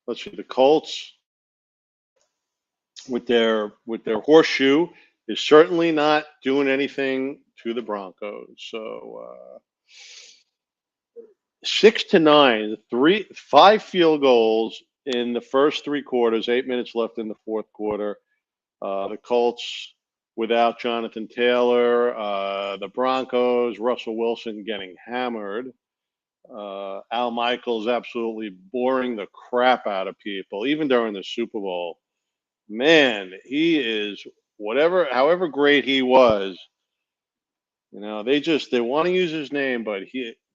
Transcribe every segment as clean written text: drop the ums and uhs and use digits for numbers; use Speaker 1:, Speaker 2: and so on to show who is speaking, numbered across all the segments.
Speaker 1: let's see, the Colts with their horseshoe is certainly not doing anything to the Broncos. So 6-9, five field goals in the first three quarters. 8 minutes left in the fourth quarter. The Colts without Jonathan Taylor. The Broncos, Russell Wilson getting hammered. Al Michaels absolutely boring the crap out of people, even during the Super Bowl. Man, he is however great he was. They want to use his name, but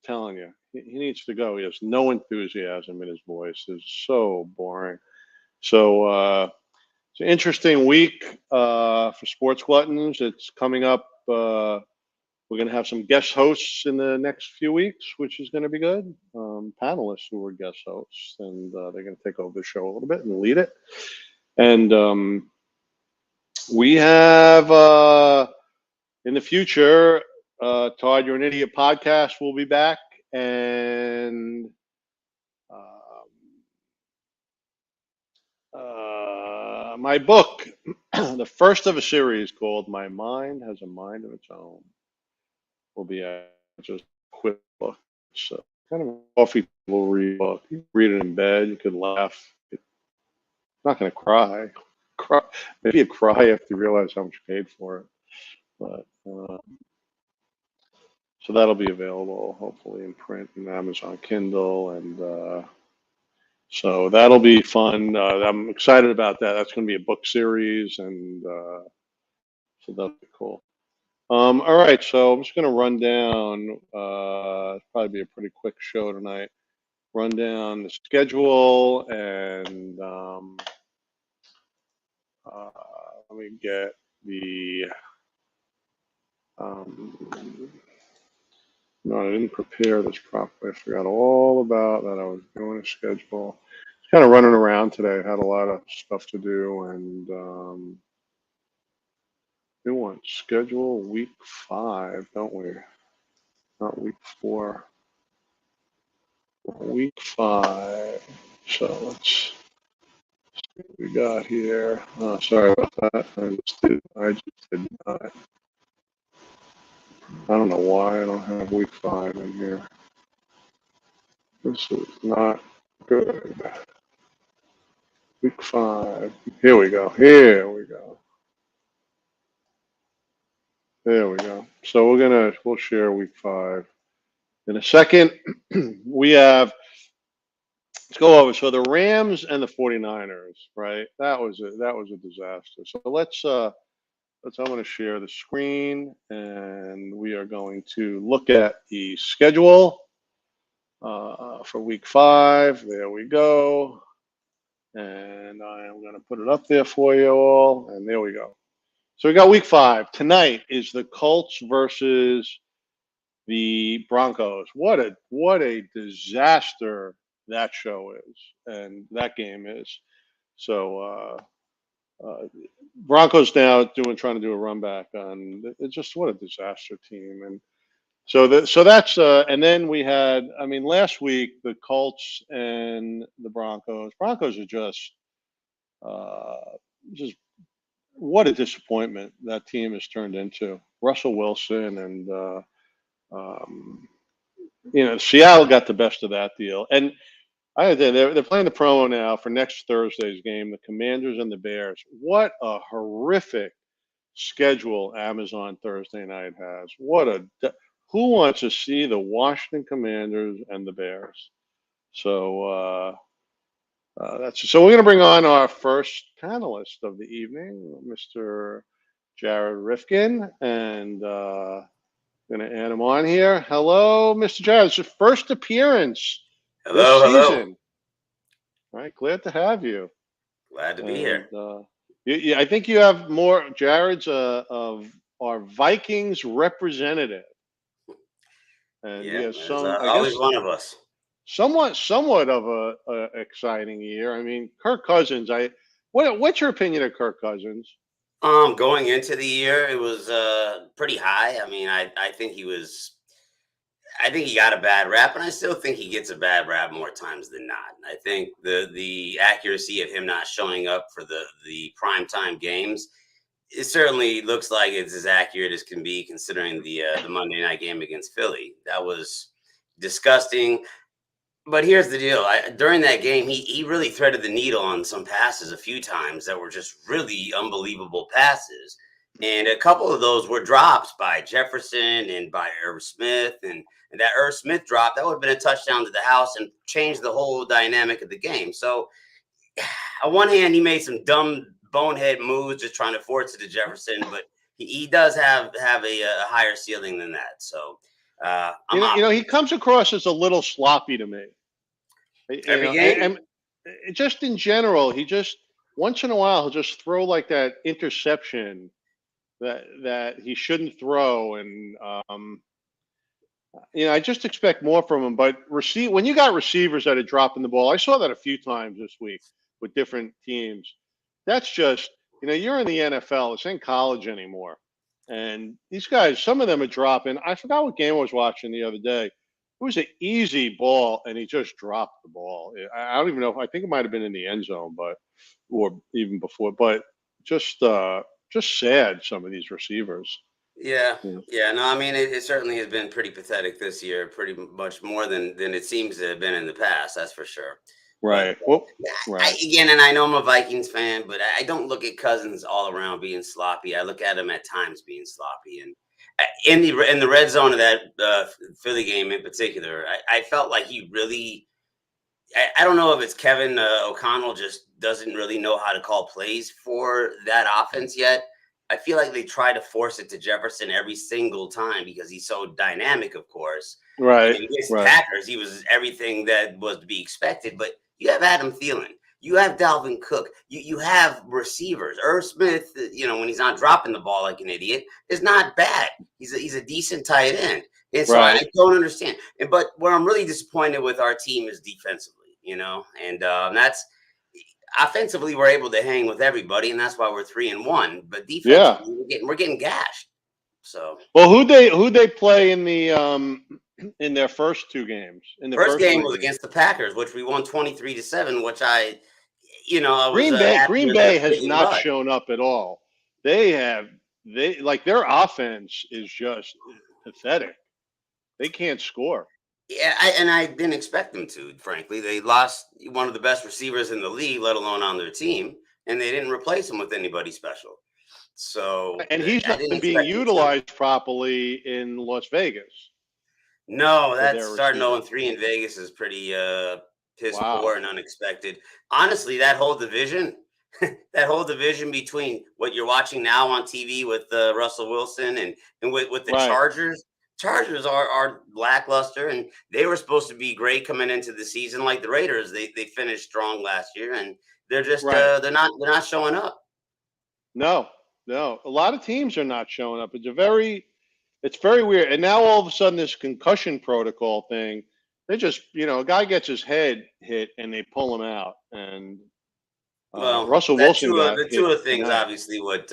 Speaker 1: telling you, he needs to go. He has no enthusiasm in his voice. It's so boring. So it's an interesting week for Sports Gluttons. It's coming up. We're going to have some guest hosts in the next few weeks, which is going to be good. Panelists who are guest hosts, and they're going to take over the show a little bit and lead it. And we have in the future, Todd, You're an Idiot podcast will be back, and my book, the first of a series called My Mind Has a Mind of Its Own, will be just a quick book. So kind of a coffee table read book. You can read it in bed. You could laugh. You're not going to cry. Maybe you cry after you realize how much you paid for it. But so that'll be available hopefully in print and Amazon Kindle, and so that'll be fun. I'm excited about that. That's going to be a book series, and so that'll be cool. All right, so I'm just going to run down. Probably be a pretty quick show tonight. Run down the schedule, and let me get the. No, I didn't prepare this properly. I forgot all about that. I was doing a schedule. Kind of running around today. I had a lot of stuff to do, and we want schedule week 5, don't we? Not week 4. Week 5. So let's see what we got here. Oh, sorry about that. I just did not. I don't know why I don't have week 5 in here. This is not good. Week 5. Here we go. There we go. So we'll share week 5 in a second. Let's go over. So the Rams and the 49ers, right? That was a disaster. So I'm going to share the screen, and we are going to look at the schedule for week 5. There we go. And I am going to put it up there for you all, and there we go. So we got week 5. Tonight is the Colts versus the Broncos. What a disaster that show is, and that game is. So Broncos now trying to do a run back on. It's just what a disaster team, and so that's and then we had. I mean, last week the Colts and the Broncos. Broncos are just what a disappointment that team has turned into. Russell Wilson and Seattle got the best of that deal. And they're playing the promo now for next Thursday's game, the Commanders and the Bears. What a horrific schedule Amazon Thursday night has. Who wants to see the Washington Commanders and the Bears? So so we're going to bring on our first panelist of the evening, Mr. Jared Rifkin, and going to add him on here. Hello, Mr. Jared. It's your first appearance this season. All right, glad to have you.
Speaker 2: Glad to be here.
Speaker 1: I think you have more. Jared's of our Vikings representative, and he has
Speaker 2: always one of us.
Speaker 1: Somewhat of a exciting year. I mean, Kirk Cousins. What's your opinion of Kirk Cousins?
Speaker 2: Going into the year, it was pretty high. I mean, I think he was. I think he got a bad rap, and I still think he gets a bad rap more times than not. I think the accuracy of him not showing up for the primetime games, it certainly looks like it's as accurate as can be, considering the Monday night game against Philly. That was disgusting. But here's the deal: during that game, he really threaded the needle on some passes a few times that were just really unbelievable passes, and a couple of those were drops by Jefferson and by Irv Smith, and that Irv Smith drop that would have been a touchdown to the house and changed the whole dynamic of the game. So, on one hand, he made some dumb bonehead moves just trying to force it to Jefferson, but he does have a higher ceiling than that. So, I'm
Speaker 1: He comes across as a little sloppy to me.
Speaker 2: every game.
Speaker 1: And just in general, he just once in a while he'll just throw like that interception that he shouldn't throw, and I just expect more from him. But when you got receivers that are dropping the ball, I saw that a few times this week with different teams. That's just you're in the NFL. It's ain't college anymore. And these guys, some of them are dropping. I forgot what game I was watching the other day. It was an easy ball, and he just dropped the ball. I don't even know. I think it might have been in the end zone, or even before. But just sad. Some of these receivers.
Speaker 2: Yeah,
Speaker 1: Yeah.
Speaker 2: yeah. No, I mean it certainly has been pretty pathetic this year, pretty much more than it seems to have been in the past. That's for sure. But
Speaker 1: Right. Well,
Speaker 2: I,
Speaker 1: right.
Speaker 2: again, and I know I'm a Vikings fan, but I don't look at Cousins all around being sloppy. I look at him at times being sloppy, and in the red zone of that Philly game in particular, I felt like he really. I don't know if it's Kevin O'Connell just doesn't really know how to call plays for that offense yet. I feel like they try to force it to Jefferson every single time because he's so dynamic, of course. And
Speaker 1: Right.
Speaker 2: against the
Speaker 1: Right.
Speaker 2: Packers, he was everything that was to be expected. But you have Adam Thielen, you have Dalvin Cook, you have receivers. Irv Smith, when he's not dropping the ball like an idiot, is not bad. He's a decent tight end. And so I
Speaker 1: Right.
Speaker 2: don't understand. But where I'm really disappointed with our team is defensively, and that's offensively we're able to hang with everybody, and that's why we're 3-1. But
Speaker 1: Yeah.
Speaker 2: defensively, we're getting gashed. So
Speaker 1: Well, who they play in the in their first two games in the
Speaker 2: first
Speaker 1: first
Speaker 2: game
Speaker 1: three
Speaker 2: was
Speaker 1: games?
Speaker 2: against the Packers, which we won 23-7, which I was
Speaker 1: Green Bay
Speaker 2: happy
Speaker 1: Green
Speaker 2: with their
Speaker 1: Bay has
Speaker 2: freaking
Speaker 1: not
Speaker 2: butt.
Speaker 1: shown up at all. They like their offense is just pathetic. They can't score.
Speaker 2: Yeah, and I didn't expect them to. Frankly, they lost one of the best receivers in the league, let alone on their team, and they didn't replace him with anybody special. So
Speaker 1: And he's
Speaker 2: I
Speaker 1: not
Speaker 2: didn't
Speaker 1: being
Speaker 2: expect them to.
Speaker 1: utilized properly in Las Vegas
Speaker 2: No,
Speaker 1: for
Speaker 2: that's
Speaker 1: their
Speaker 2: starting
Speaker 1: receiver.
Speaker 2: 0-3 in Vegas is pretty piss
Speaker 1: Wow.
Speaker 2: poor and unexpected. Honestly, that whole division, that whole division between what you're watching now on TV with Russell Wilson and with the
Speaker 1: Right.
Speaker 2: Chargers. Chargers are lackluster, and they were supposed to be great coming into the season, like the Raiders. They finished strong last year, and they're just
Speaker 1: Right.
Speaker 2: they're not showing up.
Speaker 1: No. No. A lot of teams are not showing up. It's very weird. And now all of a sudden, this concussion protocol thing, they just, a guy gets his head hit and they pull him out. And
Speaker 2: Well,
Speaker 1: Russell
Speaker 2: that
Speaker 1: Wilson
Speaker 2: two of
Speaker 1: got
Speaker 2: the
Speaker 1: hit
Speaker 2: two of things
Speaker 1: tonight.
Speaker 2: obviously what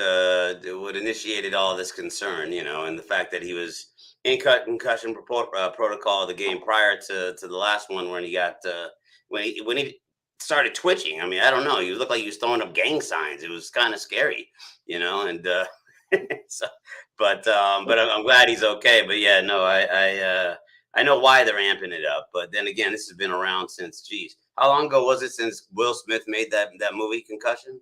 Speaker 2: initiated all this concern, and the fact that he was in concussion protocol the game prior to the last one when he got when he started twitching. I mean, I don't know. He looked like he was throwing up gang signs. It was kind of scary, and so, but I'm glad he's okay. But yeah, no, I know why they're amping it up. But then again, this has been around since, geez, how long ago was it since Will Smith made that movie Concussion?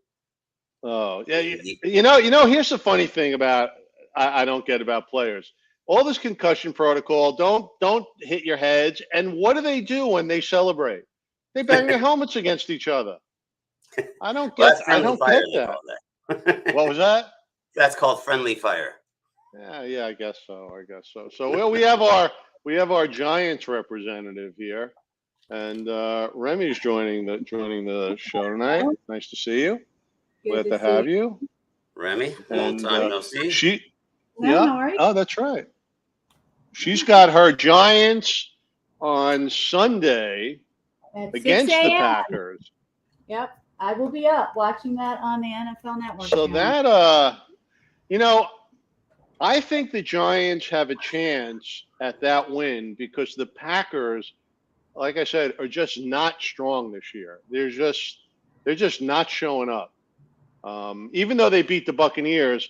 Speaker 1: Oh,
Speaker 2: I
Speaker 1: yeah.
Speaker 2: mean,
Speaker 1: Here's the funny thing about I don't get about players. All this concussion protocol, don't hit your heads. And what do they do when they celebrate? They bang their helmets against each other.
Speaker 2: well, that's
Speaker 1: I
Speaker 2: friendly
Speaker 1: don't
Speaker 2: fire.
Speaker 1: get
Speaker 2: They
Speaker 1: that.
Speaker 2: call that.
Speaker 1: What was that?
Speaker 2: That's called friendly fire.
Speaker 1: Yeah, I guess so. So we have our Giants representative here, and Remy's joining the show tonight.
Speaker 3: Hello.
Speaker 1: Nice to see you.
Speaker 3: Good
Speaker 1: Glad
Speaker 3: to
Speaker 1: to
Speaker 3: see you.
Speaker 1: have you.
Speaker 2: Remy, long
Speaker 1: And
Speaker 2: time no see.
Speaker 1: she,
Speaker 3: Well,
Speaker 1: yeah,
Speaker 3: how are you?
Speaker 1: oh, that's right. She's got her Giants on Sunday
Speaker 3: At 6
Speaker 1: against the
Speaker 3: a.m.
Speaker 1: Packers.
Speaker 3: Yep. I will be up watching that on the NFL Network
Speaker 1: So
Speaker 3: channel.
Speaker 1: that you know, I think the Giants have a chance at that win because the Packers, like I said, are just not strong this year. They're just not showing up. Even though they beat the Buccaneers,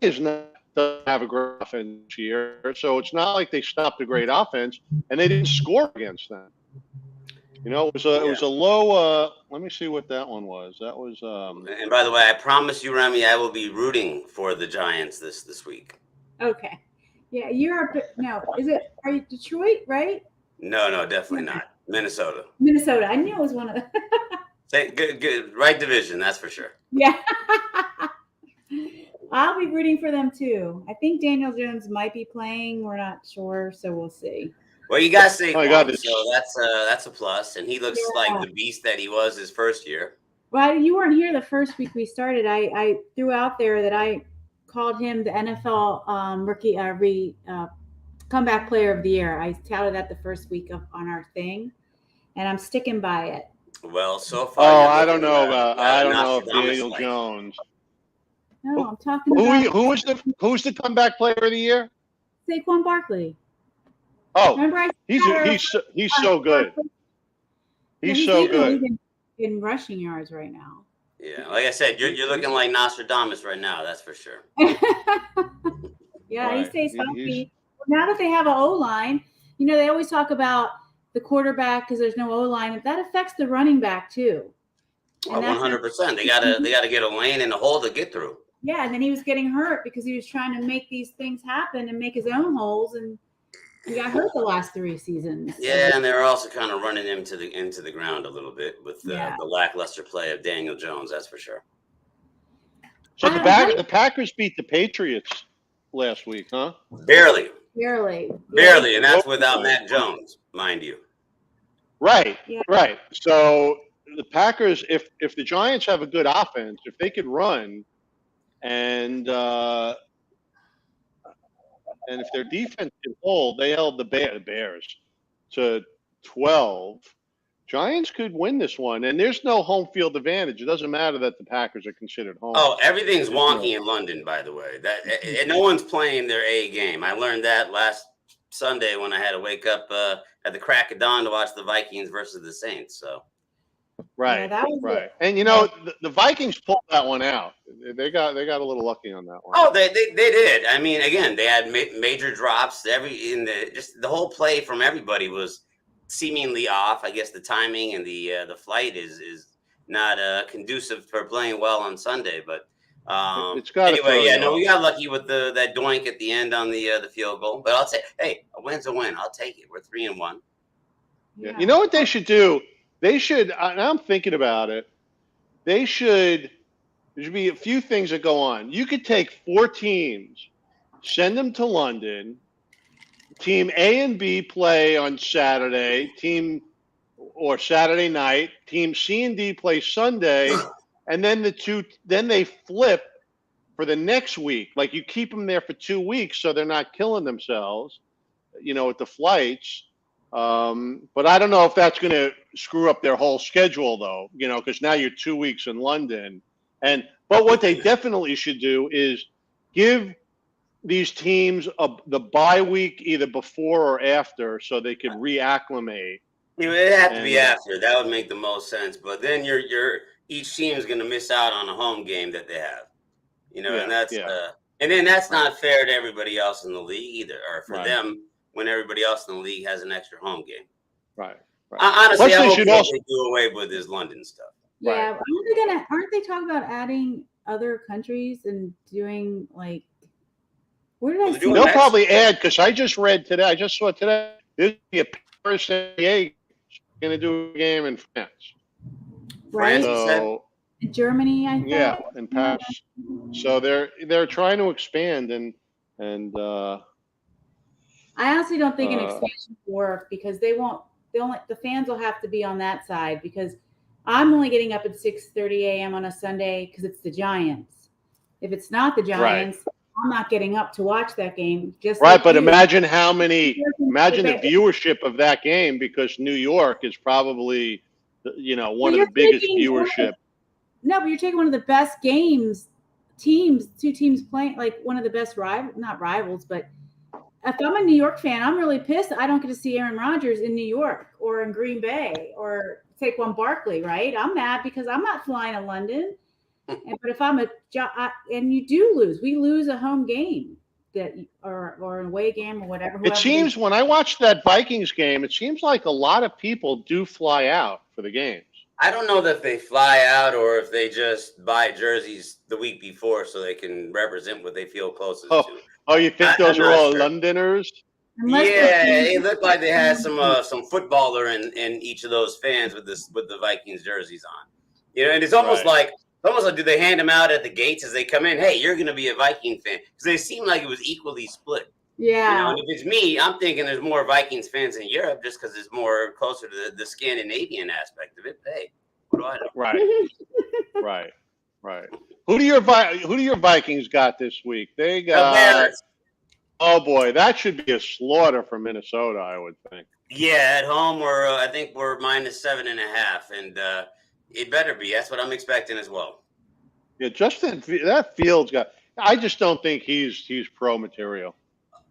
Speaker 1: is not doesn't have a great offense this year, so it's not like they stopped a great offense and they didn't score against them. It was a low. Let me see what that one was. That was.
Speaker 2: And by the way, I promise you, Remy, I will be rooting for the Giants this week.
Speaker 3: Okay. Yeah, no. Are you Detroit, right?
Speaker 2: No, definitely not. Minnesota.
Speaker 3: Minnesota. I knew it was one of the.
Speaker 2: Say good, right division, that's for sure.
Speaker 3: Yeah. I'll be rooting for them too. I think Daniel Jones might be playing. We're not sure, so we'll see.
Speaker 2: Well, you got Saquon,
Speaker 1: I got it.
Speaker 2: so that's a plus, and he looks like the beast that he was his first year.
Speaker 3: Well, you weren't here the first week we started. I threw out there that I called him the NFL rookie comeback player of the year. I touted that the first week on our thing, and I'm sticking by it.
Speaker 2: Well, so far.
Speaker 1: I don't know if Daniel Jones.
Speaker 3: No, I'm talking about
Speaker 1: who's the comeback player of the year?
Speaker 3: Saquon Barkley.
Speaker 1: Oh,
Speaker 3: remember
Speaker 1: he's so good. He's so good
Speaker 3: in rushing yards right now.
Speaker 2: Yeah, like I said, you're looking like Nostradamus right now. That's for sure.
Speaker 3: Yeah, right. He stays healthy. Now that they have an O-line, they always talk about the quarterback because there's no O-line. That affects the running back too.
Speaker 2: 100%. They gotta get a lane and a hole to get through.
Speaker 3: Yeah, and then he was getting hurt because he was trying to make these things happen and make his own holes, and he got hurt the last 3 seasons.
Speaker 2: Yeah, and they were also kind of running him into the ground a little bit with the lackluster play of Daniel Jones. That's for sure.
Speaker 1: So the Packers beat the Patriots last week, huh?
Speaker 2: Barely,
Speaker 3: and
Speaker 2: that's without Mac Jones, mind you.
Speaker 1: Right. So the Packers, if the Giants have a good offense, if they could run, and if their defense can hold, they held the Bears to 12. Giants could win this one, and there's no home field advantage. It doesn't matter that the Packers are considered home.
Speaker 2: Oh, everything's wonky in London, by the way. And no one's playing their A game. I learned that last Sunday when I had to wake up at the crack of dawn to watch the Vikings versus the Saints. So.
Speaker 1: Right,
Speaker 3: right.
Speaker 1: And the Vikings pulled that one out. They got a little lucky on that one.
Speaker 2: Oh, they did. I mean, again, they had major drops. The whole play from everybody was seemingly off. I guess the timing and the flight is not conducive for playing well on Sunday. But
Speaker 1: it's got
Speaker 2: anyway. Yeah, no, we got lucky with that doink at the end on the field goal. But I'll say, hey, a win's a win. I'll take it. We're 3-1.
Speaker 1: Yeah. You know what they should do? They should, and I'm thinking about it, there should be a few things that go on. You could take 4 teams, send them to London, team A and B play on Saturday, or Saturday night, team C and D play Sunday, and then they flip for the next week. Like you keep them there for 2 weeks so they're not killing themselves, with the flights. But I don't know if that's going to screw up their whole schedule, though, because now you're 2 weeks in London. But what they definitely should do is give these teams the bye week either before or after so they can reacclimate.
Speaker 2: It would have to be after. That would make the most sense. But then each team is going to miss out on a home game that they have. And that's and then that's not fair to everybody else in the league either, or for them. When everybody else in the league has an extra home game.
Speaker 1: Right.
Speaker 2: Honestly, I hope they do away with this London stuff.
Speaker 3: Yeah. Right. Aren't they talking about adding other countries and doing where did I see?
Speaker 1: They'll probably add, because I just saw today, there's a Paris San Diego going to do a game in France.
Speaker 3: Right.
Speaker 1: So,
Speaker 3: Germany, I think.
Speaker 1: Yeah, in Paris. So they're trying to expand and
Speaker 3: I honestly don't think an expansion will work because the fans will have to be on that side because I'm only getting up at 6:30 a.m. on a Sunday because it's the Giants. If it's not the Giants, I'm not getting up to watch that game.
Speaker 1: But imagine the viewership of that game because New York is probably, one of the biggest viewership.
Speaker 3: No, but you're taking one of the best games two teams playing like one of the best not rivals, but if I'm a New York fan, I'm really pissed I don't get to see Aaron Rodgers in New York or in Green Bay or Saquon Barkley, right? I'm mad because I'm not flying to London. But if I'm and you do lose, we lose a home game or an away game or whatever.
Speaker 1: It seems when I watch that Vikings game, it seems like a lot of people do fly out for the games.
Speaker 2: I don't know that they fly out or if they just buy jerseys the week before so they can represent what they feel closest to.
Speaker 1: Oh, you think those are all Londoners?
Speaker 2: It looked like they had some footballer in each of those fans with the Vikings jerseys on. And it's almost like do they hand them out at the gates as they come in? Hey, you're going to be a Viking fan because they seem like it was equally split.
Speaker 3: Yeah.
Speaker 2: And if it's me, I'm thinking there's more Vikings fans in Europe just because it's more closer to the Scandinavian aspect of it. Hey, what do I know?
Speaker 1: Right. Who do your Vikings got this week? They got. Oh boy, that should be a slaughter for Minnesota, I would think.
Speaker 2: Yeah, at home I think we're -7.5, and it better be. That's what I'm expecting as well.
Speaker 1: Yeah, Justin, that Fields got. I just don't think he's pro material.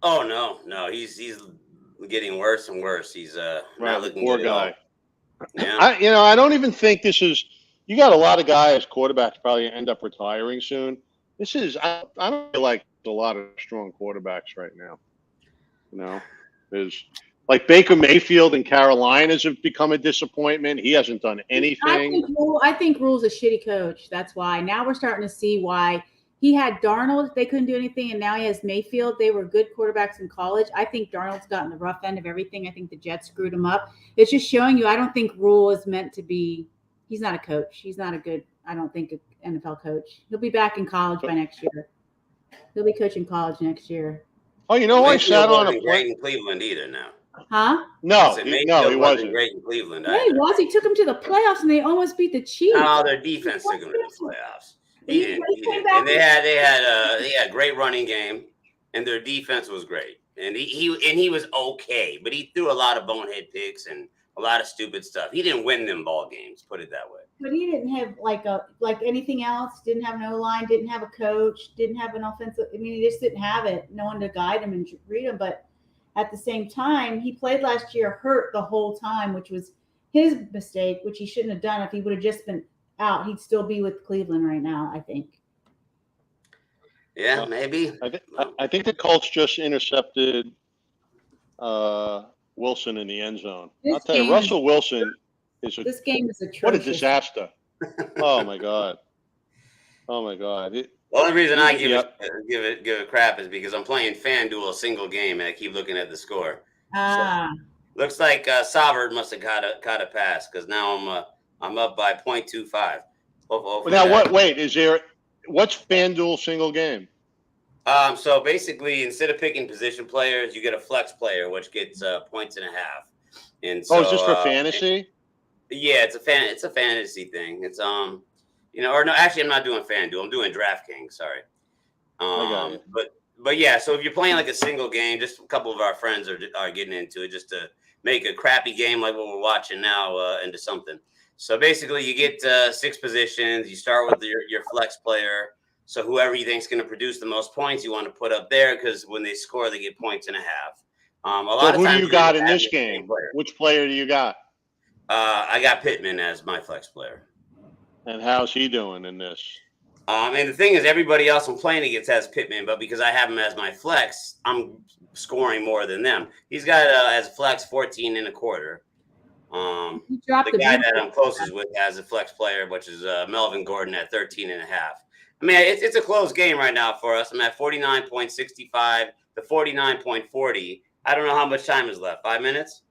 Speaker 2: Oh no, he's getting worse and worse. He's not looking
Speaker 1: poor
Speaker 2: good
Speaker 1: guy.
Speaker 2: at all. Yeah.
Speaker 1: I don't even think this is. You got a lot of guys, quarterbacks, probably end up retiring soon. This is. I don't feel like a lot of strong quarterbacks right now. There's like Baker Mayfield in Carolinas have become a disappointment. He hasn't done anything.
Speaker 3: I think Rule's a shitty coach. That's why. Now we're starting to see why. He had Darnold. They couldn't do anything, and now he has Mayfield. They were good quarterbacks in college. I think Darnold's gotten the rough end of everything. I think the Jets screwed him up. It's just showing you I don't think Rule is meant to be – he's not a coach. He's not a good – I don't think an NFL coach. He'll be back in college by next year. He'll be coaching college next year.
Speaker 1: Oh, you know what? Sat on a
Speaker 2: great in Cleveland either now.
Speaker 3: Huh?
Speaker 1: No, he wasn't
Speaker 2: great in Cleveland.
Speaker 3: Yeah, he was. He took them to the playoffs, and they almost beat the Chiefs.
Speaker 2: Oh, their defense took them to the playoffs. He didn't. And they had a great running game, and their defense was great. And he was okay, but he threw a lot of bonehead picks and a lot of stupid stuff. He didn't win them ball games, put it that way.
Speaker 3: But he didn't have like anything else. Didn't have an O-line. Didn't have a coach. Didn't have an offensive. I mean, he just didn't have it. No one to guide him and read him. But at the same time, he played last year hurt the whole time, which was his mistake, which he shouldn't have done. If he would have just been out, he'd still be with Cleveland right now, I think.
Speaker 2: Yeah, maybe.
Speaker 1: I think the Colts just intercepted Wilson in the end zone. I'll tell you, Russell Wilson is
Speaker 3: this game is atrocious.
Speaker 1: What a disaster! Oh my god! The
Speaker 2: only reason I give it crap is because I'm playing FanDuel a single game and I keep looking at the score. So, looks like Saubert must have caught a pass because now I'm up by 0.25.
Speaker 1: Now what's FanDuel single game?
Speaker 2: So basically, instead of picking position players, you get a flex player, which gets 1.5 points. And so,
Speaker 1: is this for fantasy?
Speaker 2: Yeah, it's a fantasy thing. It's actually I'm not doing FanDuel. I'm doing DraftKings. Sorry. But yeah, so if you're playing like a single game, just a couple of our friends are getting into it just to make a crappy game like what we're watching now into something. So basically, you get 6 positions. You start with your flex player. So whoever you think is going to produce the most points, you want to put up there because when they score, they get 1.5 points.
Speaker 1: Who do you got in this game? Which player do you got?
Speaker 2: I got Pittman as my flex player.
Speaker 1: And how's he doing in this?
Speaker 2: And the thing is, everybody else I'm playing against has Pittman, but because I have him as my flex, I'm scoring more than them. He's got as flex 14.25. The guy that I'm closest with has a flex player, which is Melvin Gordon at 13.5. I mean, it's a close game right now for us. I'm at 49.65 to 49.40. I don't know how much time is left. 5 minutes?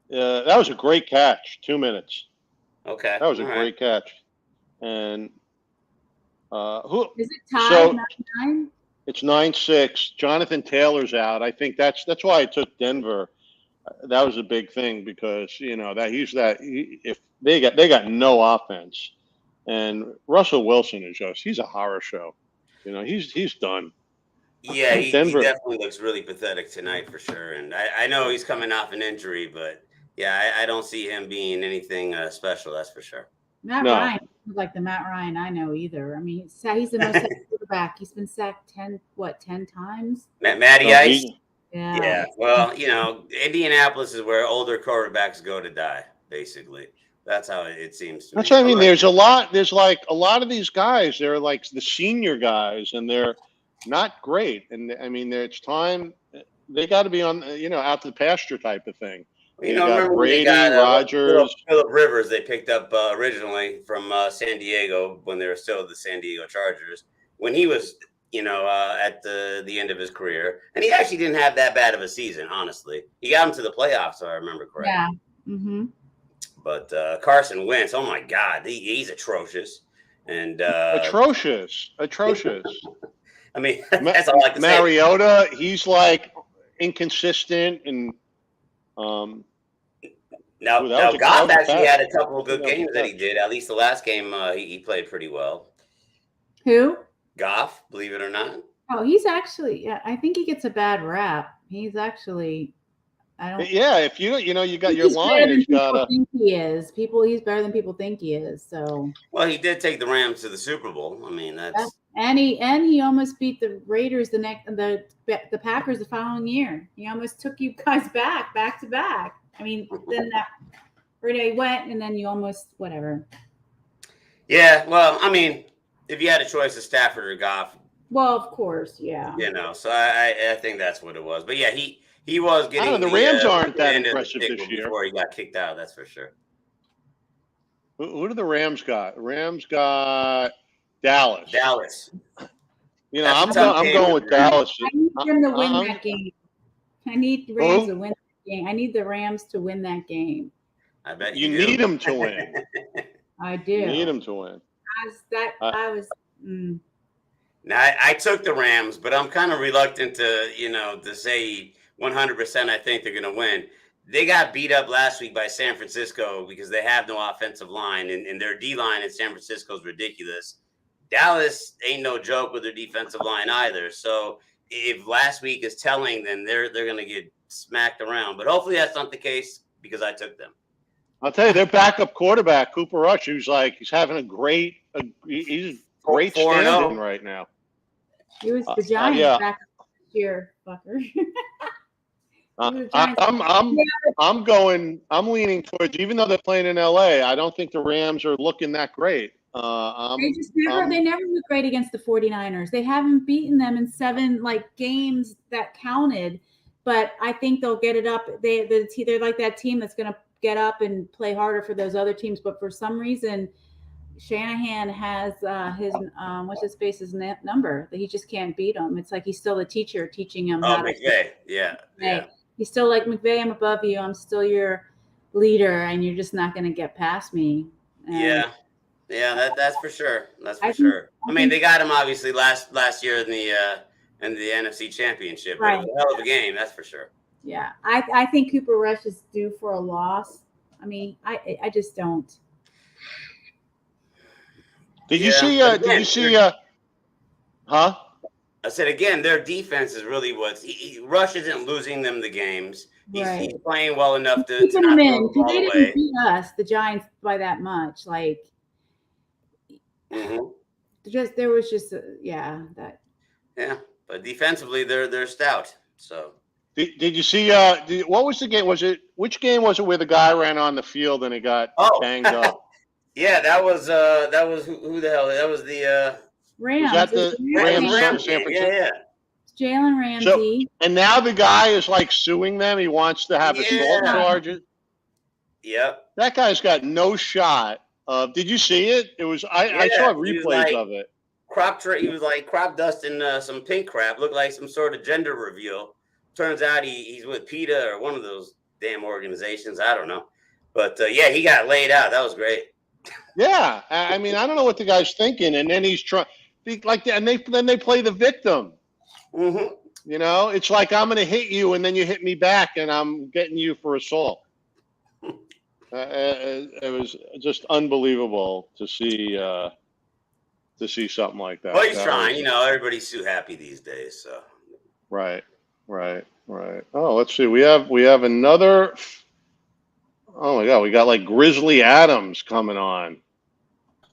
Speaker 1: That was a great catch. 2 minutes.
Speaker 2: Okay.
Speaker 1: That was a great catch. And who
Speaker 3: is it tied? 9-9?
Speaker 1: It's 9-6. Jonathan Taylor's out. I think that's why I took Denver. That was a big thing because if they got no offense, and Russell Wilson is he's a horror show. He's done.
Speaker 2: Yeah, he definitely looks really pathetic tonight for sure. And I know he's coming off an injury, but yeah, I don't see him being anything special. That's for sure.
Speaker 3: Matt Ryan, like the Matt Ryan I know either. I mean, he's the most quarterback. He's been sacked 10 times?
Speaker 2: Matty
Speaker 1: No,
Speaker 2: Ice.
Speaker 3: Yeah.
Speaker 2: Yeah. Well, Indianapolis is where older quarterbacks go to die. Basically, that's how it seems to
Speaker 1: That's
Speaker 2: me.
Speaker 1: what I mean. There's like a lot of these guys. They're like the senior guys, and they're not great. And I mean, it's time. They got to be on, out to the pasture type of thing. You got
Speaker 2: Remember when they
Speaker 1: Brady,
Speaker 2: got
Speaker 1: Rodgers.
Speaker 2: Phillip Rivers? They picked up originally from San Diego when they were still the San Diego Chargers. When he was, at the end of his career, and he actually didn't have that bad of a season. Honestly, he got him to the playoffs, if I remember correctly.
Speaker 3: Yeah. Mm-hmm.
Speaker 2: But Carson Wentz, oh my God, he's atrocious. And
Speaker 1: Atrocious.
Speaker 2: I mean, that's all I can say.
Speaker 1: Mariota, he's like inconsistent, and
Speaker 2: now Goff actually had a couple of good games that he did. At least the last game, he played pretty well.
Speaker 3: Who?
Speaker 2: Goff, believe it or not.
Speaker 3: Oh, he's actually. Yeah, I think he gets a bad rap. He's actually. I don't.
Speaker 1: Yeah, if you got your line. He's got a.
Speaker 3: Think he is. He's better than people think he is. So.
Speaker 2: Well, he did take the Rams to the Super Bowl. I mean, that's.
Speaker 3: And he almost beat the Raiders the Packers the following year. He almost took you guys back to back. I mean, then where they went, and then you almost whatever.
Speaker 2: Yeah, well, I mean, if you had a choice of Stafford or Goff.
Speaker 3: Well, of course, yeah.
Speaker 2: So I think that's what it was. But yeah, he was getting.
Speaker 1: I don't know, the Rams aren't that impressive this year.
Speaker 2: Before he got kicked out, that's for sure.
Speaker 1: Who do the Rams got? Rams got Dallas. I'm going with Dallas.
Speaker 3: I need them to win that game. I need the Rams to win that game. I need the Rams to win that game.
Speaker 2: I bet
Speaker 1: you need them to win.
Speaker 3: I do.
Speaker 1: You need them to win.
Speaker 2: Now I took the Rams, but I'm kind of reluctant to say 100% I think they're going to win. They got beat up last week by San Francisco because they have no offensive line, and their D-line in San Francisco is ridiculous. Dallas ain't no joke with their defensive line either. So if last week is telling, then they're going to get smacked around. But hopefully that's not the case because I took them.
Speaker 1: I'll tell you, their backup quarterback, Cooper Rush, he's having a great standing right now.
Speaker 3: He was the Giants backup this year, fucker.
Speaker 1: I'm leaning towards, even though they're playing in LA, I don't think the Rams are looking that great.
Speaker 3: They never look great against the 49ers. They haven't beaten them in 7 games that counted, but I think they'll get it up. They're like that team that's going to get up and play harder for those other teams. But for some reason, Shanahan has his number that he just can't beat them. It's like he's still a teacher teaching him.
Speaker 2: Oh, McVay. Yeah.
Speaker 3: He's still like, McVay, I'm above you. I'm still your leader, and you're just not going to get past me. And
Speaker 2: that's for sure. That's for sure. I mean, they got him obviously last year in the NFC Championship. Right. It was a hell of a game, that's for sure.
Speaker 3: Yeah, I think Cooper Rush is due for a loss. I mean, I just don't.
Speaker 1: Did you see? Huh?
Speaker 2: I said again, their defense is really Rush isn't losing them the games. He's playing well enough to
Speaker 3: keeping them in. They didn't beat us, the Giants, by that much.
Speaker 2: But defensively they're stout. So
Speaker 1: did you see? What was the game? Which game was it where the guy ran on the field and he got banged up?
Speaker 2: Yeah, that was who the hell? That was the
Speaker 3: Rams.
Speaker 1: Was that the Rams from San Francisco?
Speaker 2: Yeah.
Speaker 3: Jalen Ramsey.
Speaker 1: And now the guy is suing them. He wants to have assault charges.
Speaker 2: Yep.
Speaker 1: That guy's got no shot. Did you see it? It was I saw replays of it.
Speaker 2: He was crop dusting some pink crap. Looked like some sort of gender reveal. Turns out he's with PETA or one of those damn organizations. I don't know. But he got laid out. That was great.
Speaker 1: Yeah, I mean, I don't know what the guy's thinking, and then he's trying and then they play the victim.
Speaker 2: Mm-hmm.
Speaker 1: It's like I'm going to hit you, and then you hit me back, and I'm getting you for assault. It was just unbelievable to see something like that.
Speaker 2: Well, he's trying. Everybody's too happy these days. So.
Speaker 1: Right. Oh, let's see. We have another. Oh my God, we got Grizzly Adams coming on.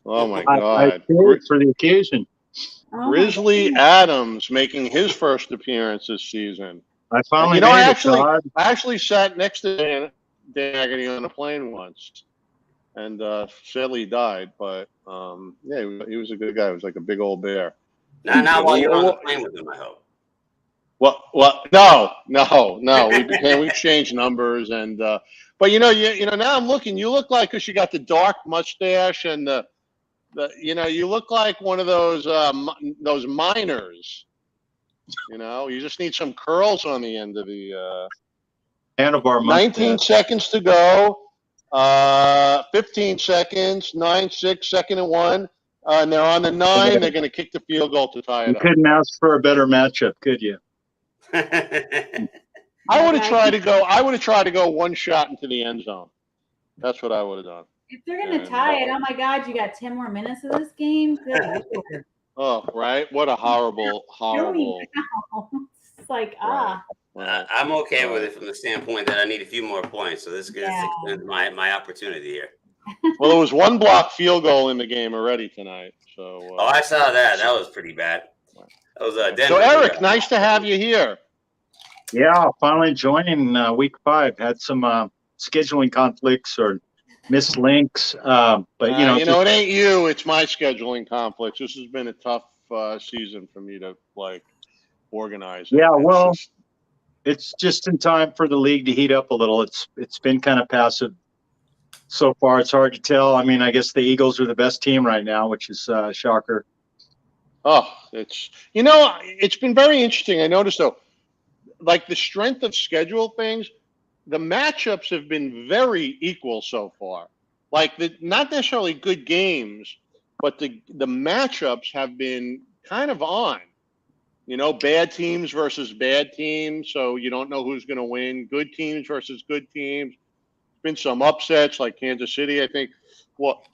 Speaker 1: Oh my God!
Speaker 4: I for the occasion.
Speaker 3: Oh my
Speaker 1: Grizzly
Speaker 3: goodness.
Speaker 1: Adams making his first appearance this season.
Speaker 4: I finally
Speaker 1: You know,
Speaker 4: made it, Todd.
Speaker 1: I actually sat next to Dan Agony on a plane once, and sadly he died. But yeah, he was a good guy. He was like a big old bear.
Speaker 2: Not while you're on the
Speaker 1: Well,
Speaker 2: plane with him, I hope.
Speaker 1: no. We exchanged numbers, and but you know now I'm looking. You look like, because you got the dark mustache and the you look like one of those miners. You know, you just need some curls on the end of the.
Speaker 4: Handlebar
Speaker 1: 19
Speaker 4: mustache.
Speaker 1: seconds to go. 15 seconds. 9-6, second and 1. And they're on the 9. They're going to kick the field goal to tie
Speaker 4: You
Speaker 1: it up.
Speaker 4: couldn't ask for a better matchup, could you?
Speaker 1: I would have tried to go one shot into the end zone. That's what I would have done.
Speaker 3: If they're gonna tie it, oh my God, you got 10 more minutes of this game. Good Lord.
Speaker 1: Oh, right. What a horrible.
Speaker 3: It's like
Speaker 1: Right.
Speaker 2: I'm okay with it from the standpoint that I need a few more points, so this
Speaker 3: Yeah.
Speaker 2: extends my opportunity here.
Speaker 1: Well, there was one block field goal in the game already tonight. So.
Speaker 2: Oh, I saw that. That was pretty bad. That was Denver.
Speaker 1: So Eric, nice to have you here.
Speaker 4: Yeah, finally joining week 5. Had some scheduling conflicts or missed links, but
Speaker 1: it ain't you. It's my scheduling conflicts. This has been a tough season for me to organize.
Speaker 4: Yeah, well, it's just in time for the league to heat up a little. It's been kind of passive so far. It's hard to tell. I mean, I guess the Eagles are the best team right now, which is a shocker.
Speaker 1: Oh, it's been very interesting. I noticed though, like the strength of schedule things, the matchups have been very equal so far. Like not necessarily good games, but the matchups have been kind of on. Bad teams versus bad teams, so you don't know who's going to win. Good teams versus good teams. Been some upsets, like Kansas City, I think.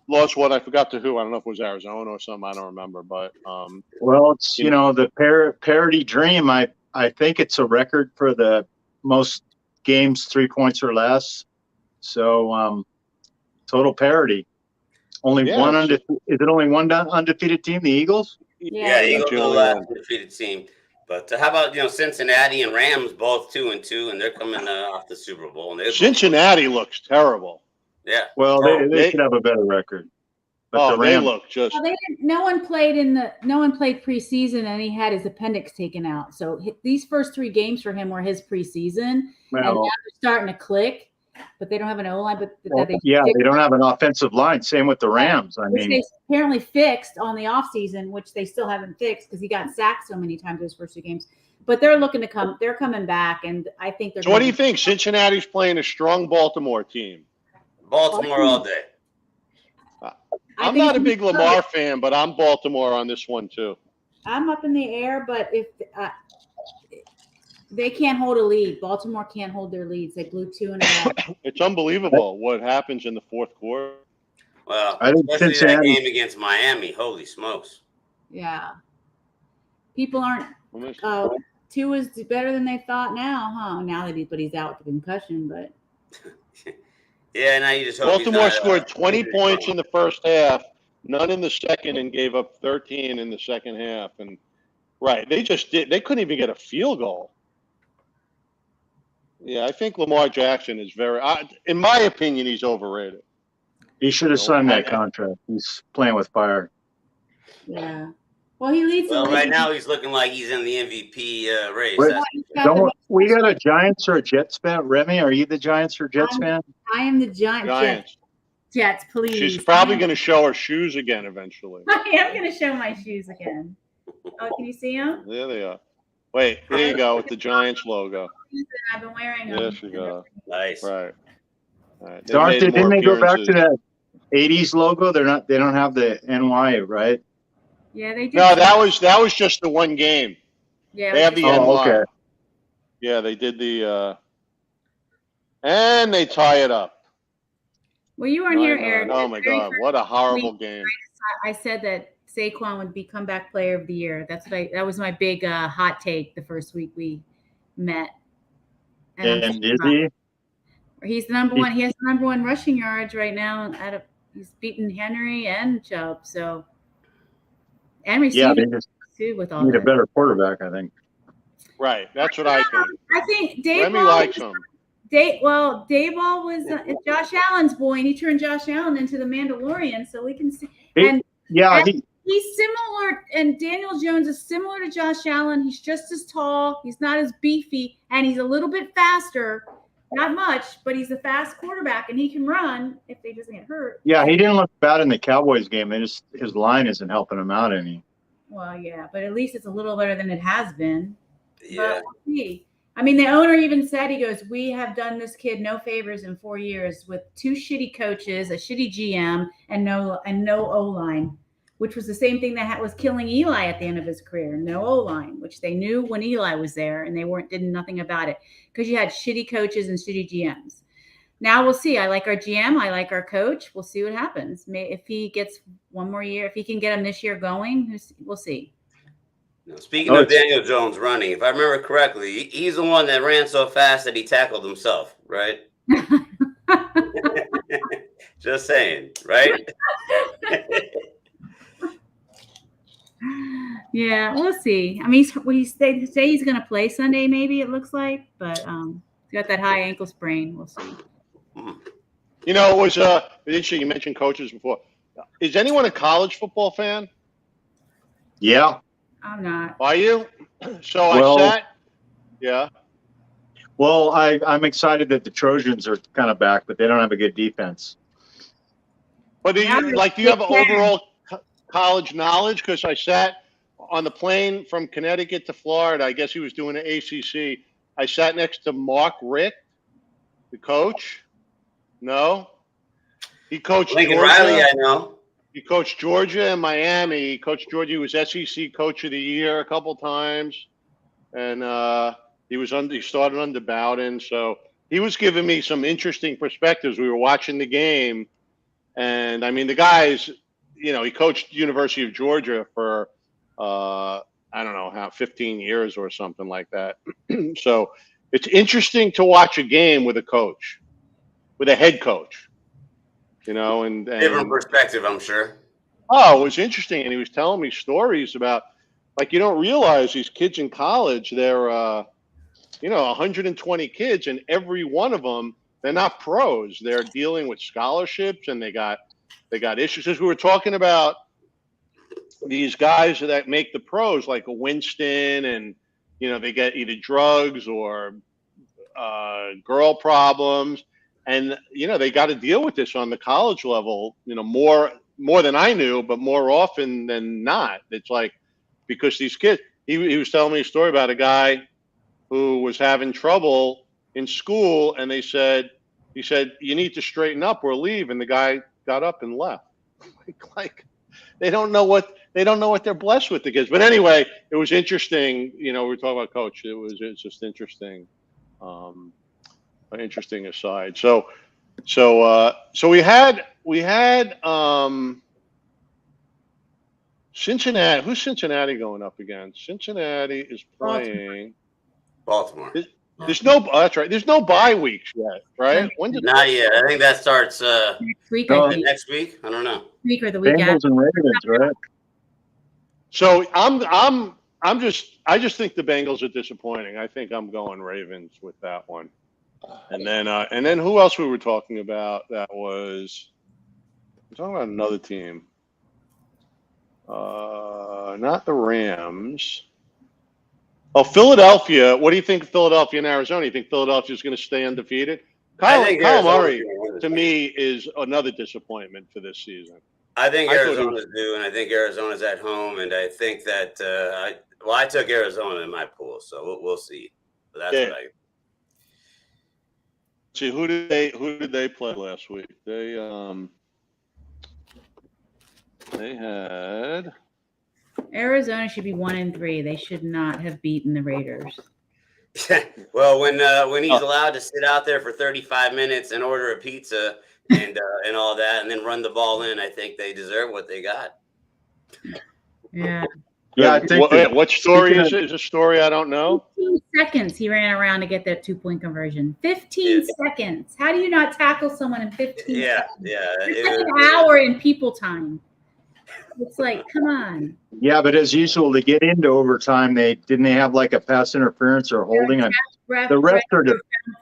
Speaker 1: Lost what I forgot to who. I don't know if it was Arizona or something. I don't remember, but
Speaker 4: well, it's the parity dream. I think it's a record for the most games 3 points or less. So total parity. Only one is it only one undefeated team? The Eagles.
Speaker 2: Yeah, Eagles are the last undefeated team. But how about Cincinnati and Rams both 2-2, and they're coming off the Super Bowl. And
Speaker 1: Cincinnati looks terrible.
Speaker 2: Yeah.
Speaker 4: Well, they should have a better record. But the Rams,
Speaker 1: they look just.
Speaker 3: Well, no one played preseason, and he had his appendix taken out. So these first 3 games for him were his preseason, and now they're starting to click. But they don't have an O-line.
Speaker 4: They don't have an offensive line. Same with the Rams.
Speaker 3: Which they apparently fixed on the offseason, which they still haven't fixed because he got sacked so many times those first 2 games. But they're looking to come. They're coming back, and I think they're.
Speaker 1: So what do you think? Cincinnati's playing a strong Baltimore team.
Speaker 2: Baltimore all day.
Speaker 1: I'm not a big Lamar fan, but I'm Baltimore on this one too.
Speaker 3: I'm up in the air, but if they can't hold a lead, Baltimore can't hold their leads. They blew 2 in a row.
Speaker 1: It's unbelievable what happens in the fourth quarter.
Speaker 2: Well, especially that game against Miami. Holy smokes!
Speaker 3: Yeah, people aren't. 2 is better than they thought now, huh? Now that he's out with concussion, but.
Speaker 2: Yeah, now you just hope
Speaker 1: Baltimore scored 20 points in the first half, none in the second, and gave up 13 in the second half. And they couldn't even get a field goal. Yeah, I think Lamar Jackson is in my opinion, he's overrated.
Speaker 4: He should have signed that contract. He's playing with fire.
Speaker 3: Yeah. Well, he leads.
Speaker 2: Well, right now he's looking like he's in the MVP race.
Speaker 4: We got a Giants or a Jets fan. Remy, are you the Giants or Jets fan?
Speaker 3: I am the Giants. Jets, please.
Speaker 1: She's probably going to show her shoes again eventually.
Speaker 3: I am going to show my shoes again. Oh, can you see them?
Speaker 1: There they are. Wait, there you go with the Giants logo.
Speaker 3: I've been wearing them.
Speaker 1: Yes, you go.
Speaker 2: Nice.
Speaker 1: Right.
Speaker 4: Didn't they go back to that 80s logo? They don't have the NY, right?
Speaker 3: Yeah, they did.
Speaker 1: No, that was just the one game.
Speaker 3: Yeah,
Speaker 1: they have the NY.
Speaker 4: Okay.
Speaker 1: Yeah, they did the and they tie it up.
Speaker 3: Well, you weren't here, Eric.
Speaker 1: Oh my God, what a horrible game!
Speaker 3: I said that Saquon would be comeback player of the year. That was my big hot take the first week we met.
Speaker 4: And is he?
Speaker 3: He's the number one. He has the number 1 rushing yards right now. He's beaten Henry and Chubb. So, and receiving. too with all
Speaker 4: Need a
Speaker 3: that.
Speaker 4: better quarterback, I think.
Speaker 1: Right. That's what I think.
Speaker 3: I think Dave
Speaker 1: Remy
Speaker 3: Ball
Speaker 1: likes
Speaker 3: was,
Speaker 1: him.
Speaker 3: Dave Ball was Josh Allen's boy, and he turned Josh Allen into the Mandalorian, so we can see. And he's similar, and Daniel Jones is similar to Josh Allen. He's just as tall. He's not as beefy, and he's a little bit faster. Not much, but he's a fast quarterback, and he can run if he doesn't get hurt.
Speaker 4: Yeah, he didn't look bad in the Cowboys game. His line isn't helping him out any.
Speaker 3: Well, yeah, but at least it's a little better than it has been.
Speaker 2: Yeah.
Speaker 3: I mean, the owner even said, he goes, we have done this kid no favors in 4 years with 2 shitty coaches, a shitty GM, and no O-line, which was the same thing that was killing Eli at the end of his career. No O-line, which they knew when Eli was there, and they did nothing about it because you had shitty coaches and shitty GMs. Now we'll see. I like our GM. I like our coach. We'll see what happens. If he gets one more year, if he can get him this year going, we'll see.
Speaker 2: Now, speaking of Daniel Jones running, if I remember correctly, he's the one that ran so fast that he tackled himself, right? Just saying, right?
Speaker 3: Yeah, we'll see. I mean, he say he's going to play Sunday, maybe it looks like, but he's got that high ankle sprain. We'll see.
Speaker 1: You know, it was interesting. You mentioned coaches before. Is anyone a college football fan?
Speaker 4: Yeah.
Speaker 3: I'm not.
Speaker 1: Are you? So I sat. Yeah.
Speaker 4: Well, I'm excited that the Trojans are kind of back, but they don't have a good defense.
Speaker 1: But do you have overall college knowledge? Because I sat on the plane from Connecticut to Florida. I guess he was doing an ACC. I sat next to Mark Richt, the coach. No, he coached
Speaker 2: Lincoln
Speaker 1: Georgia.
Speaker 2: Riley, I know.
Speaker 1: He coached Georgia and Miami. He coached Georgia. He was SEC Coach of the Year a couple times, and he started under Bowden. So he was giving me some interesting perspectives. We were watching the game, and I mean, the guys, you know, he coached University of Georgia for I don't know 15 years or something like that. So it's interesting to watch a game with a coach, with a head coach. You know, and
Speaker 2: different perspective, I'm sure.
Speaker 1: Oh, it was interesting, and he was telling me stories about, like, you don't realize these kids in college, they're, 120 kids, and every one of them, they're not pros. They're dealing with scholarships, and they got issues. As we were talking about these guys that make the pros, like a Winston, and they get either drugs or girl problems. And, they got to deal with this on the college level, more than I knew, but more often than not. It's like, because these kids, he was telling me a story about a guy who was having trouble in school. And he said, you need to straighten up or leave. And the guy got up and left. Like they don't know what they're blessed with, the kids. But anyway, it was interesting. We were talking about coach. It's just interesting. An interesting aside. So we had Cincinnati. Who's Cincinnati going up against? Cincinnati is playing
Speaker 2: Baltimore.
Speaker 1: There's no. Oh, that's right. There's no bye weeks yet, right?
Speaker 2: Not yet. I think that starts
Speaker 3: next week.
Speaker 2: Next week. I don't know.
Speaker 3: Week or the week
Speaker 4: Bengals and Ravens, right?
Speaker 1: So I just think the Bengals are disappointing. I think I'm going Ravens with that one. And then who else we were talking about? We're talking about another team. Not the Rams. Oh, Philadelphia. What do you think of Philadelphia and Arizona? You think Philadelphia is going to stay undefeated? Kyle Murray, to me, is another disappointment for this season.
Speaker 2: I think Arizona's due, and I think Arizona's at home, and I think that I took Arizona in my pool, so we'll see. But that's what I.
Speaker 1: See, who did they play last week? They had
Speaker 3: Arizona should be 1-3. They should not have beaten the Raiders.
Speaker 2: Well, when he's allowed to sit out there for 35 minutes and order a pizza and all that, and then run the ball in, I think they deserve what they got.
Speaker 3: Yeah.
Speaker 1: Yeah, I think what story is it? Is a story I don't know.
Speaker 3: 15 seconds he ran around to get that 2-point conversion. 15 seconds. How do you not tackle someone in 15 seconds?
Speaker 2: Yeah.
Speaker 3: It's like an hour in people time. It's like, come on.
Speaker 4: Yeah, but as usual, to get into overtime, they have like a pass interference or holding. The refs are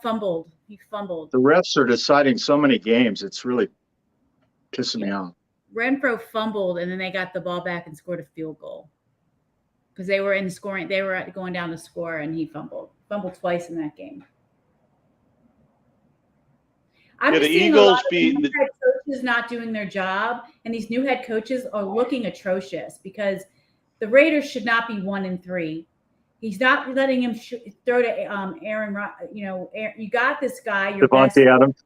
Speaker 3: fumbled. He fumbled.
Speaker 4: The refs are deciding so many games. It's really pissing me off.
Speaker 3: Renfro fumbled, and then they got the ball back and scored a field goal because they were in scoring. They were going down to score, and he fumbled twice in that game. I'm just seeing a lot of new head coaches not doing their job, and these new head coaches are looking atrocious because the Raiders should not be 1-3. He's not letting him throw to Aaron. You know, you got this guy. Your
Speaker 4: Devontae Adams.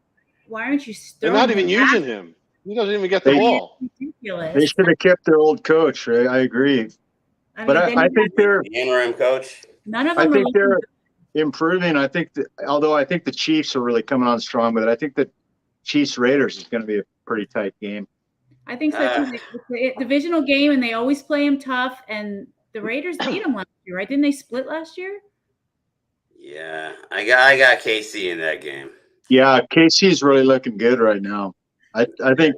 Speaker 3: Why aren't you?
Speaker 1: They're not even using him. He doesn't even get the ball.
Speaker 3: Ridiculous.
Speaker 4: They should have kept their old coach. Right? I agree. But I think they're
Speaker 2: the interim coach.
Speaker 3: None of them.
Speaker 4: I think they're improving. I think that, although I think the Chiefs are really coming on strong, but I think that Chiefs Raiders is going to be a pretty tight game.
Speaker 3: I think so too. It's a divisional game, and they always play them tough. And the Raiders beat them last year, right? Didn't they split last year?
Speaker 2: Yeah, I got KC in that game.
Speaker 4: Yeah, KC's really looking good right now. I think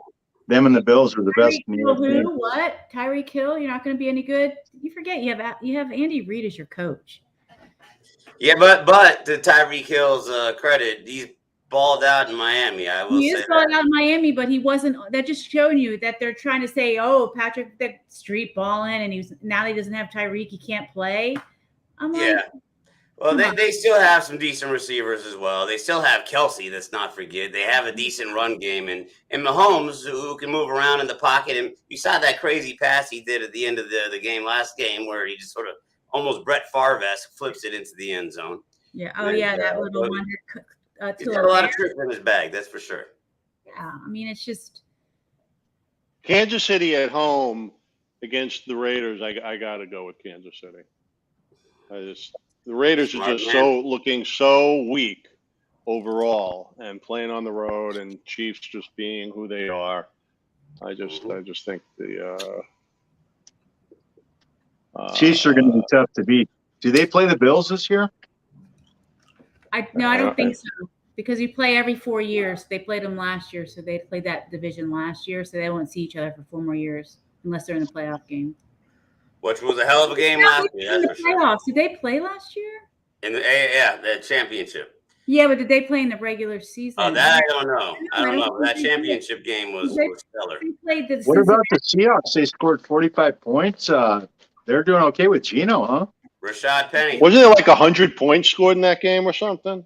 Speaker 4: them and the Bills are the best.
Speaker 3: Who? What? Tyreek Hill? You're not going to be any good. You forget you have Andy Reid as your coach.
Speaker 2: Yeah, but to Tyreek Hill's credit, he's balled out in Miami.
Speaker 3: He is balled out in Miami, but he wasn't. That just showing you that they're trying to say, "Oh, Patrick, that street balling, and now he doesn't have Tyreek, he can't play." I'm like,
Speaker 2: yeah. Well, they still have some decent receivers as well. They still have Kelsey. Let's not forget. They have a decent run game, and Mahomes, who can move around in the pocket. And you saw that crazy pass he did at the end of the game last game, where he just sort of almost Brett Favre-esque flips it into the end zone.
Speaker 3: Yeah. Oh, yeah, that little one.
Speaker 2: He's got a lot of tricks in his bag, that's for sure.
Speaker 3: Yeah, I mean, it's just
Speaker 1: Kansas City at home against the Raiders. I got to go with Kansas City. The Raiders are just looking so weak overall, and playing on the road, and Chiefs just being who they are. I just think the
Speaker 4: Chiefs are going to be tough to beat. Do they play the Bills this year?
Speaker 3: I don't think so, because you play every 4 years. They played them last year, so they played that division last year, so they won't see each other for 4 more years unless they're in the playoff game.
Speaker 2: Which was a hell of a game last year.
Speaker 3: In the playoffs, did they play last year?
Speaker 2: In the championship.
Speaker 3: Yeah, but did they play in the regular season?
Speaker 2: Oh, that I don't know. I don't know. That championship game was stellar.
Speaker 4: What about the Seahawks? They scored 45 points. They're doing okay with Geno, huh?
Speaker 2: Rashad Penny.
Speaker 1: Wasn't it like 100 points scored in that game or something?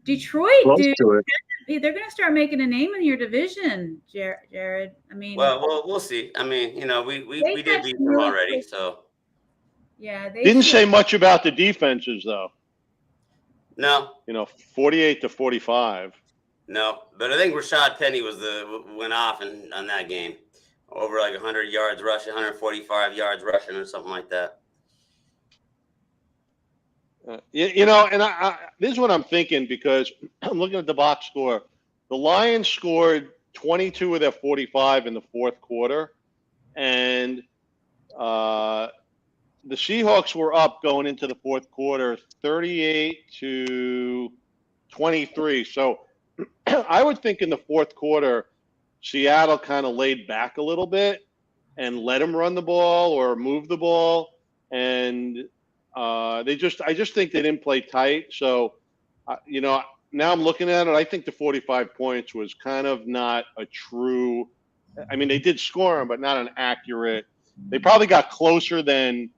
Speaker 3: Detroit,
Speaker 4: close
Speaker 3: dude.
Speaker 4: To it.
Speaker 3: They're going to start making a name in your division, Jared. I mean,
Speaker 2: well, we'll see. I mean, we did beat them already, so.
Speaker 3: Yeah, they
Speaker 1: didn't say much about the defenses though.
Speaker 2: No.
Speaker 1: 48-45.
Speaker 2: No, but I think Rashad Penny went off on that game, over like 100 yards rushing, 145 yards rushing, or something like that.
Speaker 1: And this is what I'm thinking, because I'm looking at the box score. The Lions scored 22 of their 45 in the fourth quarter, and the Seahawks were up going into the fourth quarter, 38-23. So I would think in the fourth quarter, Seattle kind of laid back a little bit and let them run the ball or move the ball, and I just think they didn't play tight. So, now I'm looking at it. I think the 45 points was kind of not a true. I mean, they did score them, but not an accurate. They probably got closer than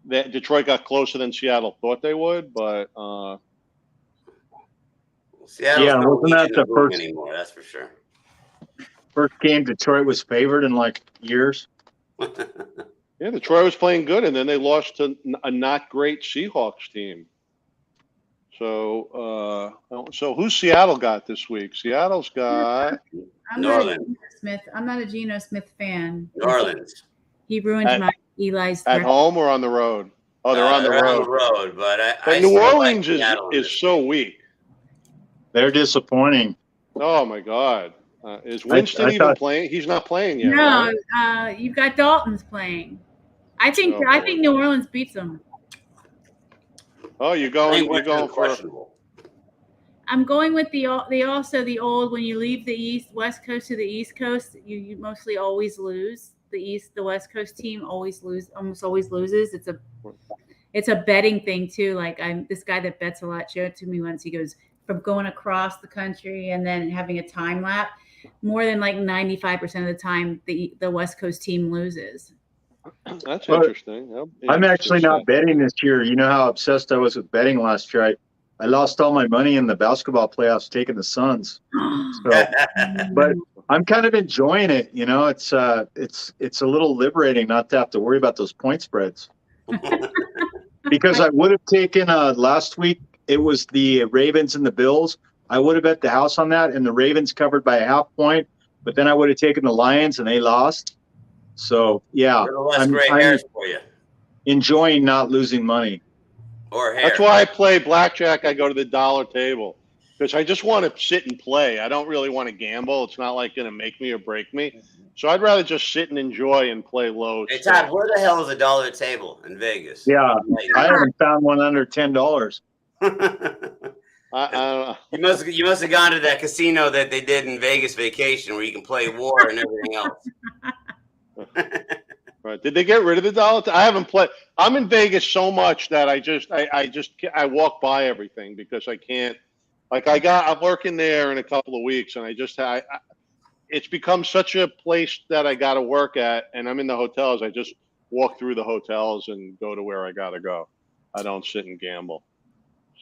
Speaker 1: Detroit got closer than Seattle thought they would, but
Speaker 2: Seattle's wasn't that the first anymore? That's for sure.
Speaker 4: First game Detroit was favored in like years.
Speaker 1: Yeah, Detroit was playing good, and then they lost to a not great Seahawks team. So, who's Seattle got this week? Seattle's got
Speaker 2: New Orleans.
Speaker 3: I'm not a Geno Smith fan.
Speaker 2: New Orleans.
Speaker 3: He ruined my Eli's.
Speaker 1: At home or on the road? Oh, they're on the road.
Speaker 2: On the road, but
Speaker 1: New Orleans is so weak.
Speaker 4: They're disappointing.
Speaker 1: Oh my God! Is Winston even playing? He's not playing yet.
Speaker 3: No,
Speaker 1: right?
Speaker 3: You've got Dalton's playing. I think New Orleans beats them.
Speaker 1: Oh, you're going for.
Speaker 3: I'm going with the old. When you leave the West Coast to the East Coast, you mostly always lose. the West Coast team almost always loses. It's a betting thing too. Like this guy that bets a lot showed it to me once. He goes from going across the country and then having a time lap, more than like 95% of the time the West Coast team loses.
Speaker 1: That's interesting.
Speaker 4: I'm actually not betting this year. You know how obsessed I was with betting last year. I lost all my money in the basketball playoffs taking the Suns. So, but I'm kind of enjoying it. You know, it's a little liberating not to have to worry about those point spreads. Because I would have taken last week. It was the Ravens and the Bills. I would have bet the house on that, and the Ravens covered by a half point. But then I would have taken the Lions, and they lost. So yeah,
Speaker 2: I'm hairs for you.
Speaker 4: Enjoying not losing money.
Speaker 2: Or hair.
Speaker 1: That's why I play blackjack. I go to the dollar table because I just want to sit and play. I don't really want to gamble. It's not like going to make me or break me. So I'd rather just sit and enjoy and play low.
Speaker 2: Hey Todd, where the hell is a dollar table in Vegas?
Speaker 4: Yeah, I haven't found one under $10.
Speaker 2: You must have gone to that casino that they did in Vegas Vacation where you can play war and everything else.
Speaker 1: Right? Did they get rid of the dollar? I haven't played. I'm in Vegas so much that I walk by everything because I can't. Like I'm working there in a couple of weeks, and it's become such a place that I got to work at, and I'm in the hotels. I just walk through the hotels and go to where I got to go. I don't sit and gamble.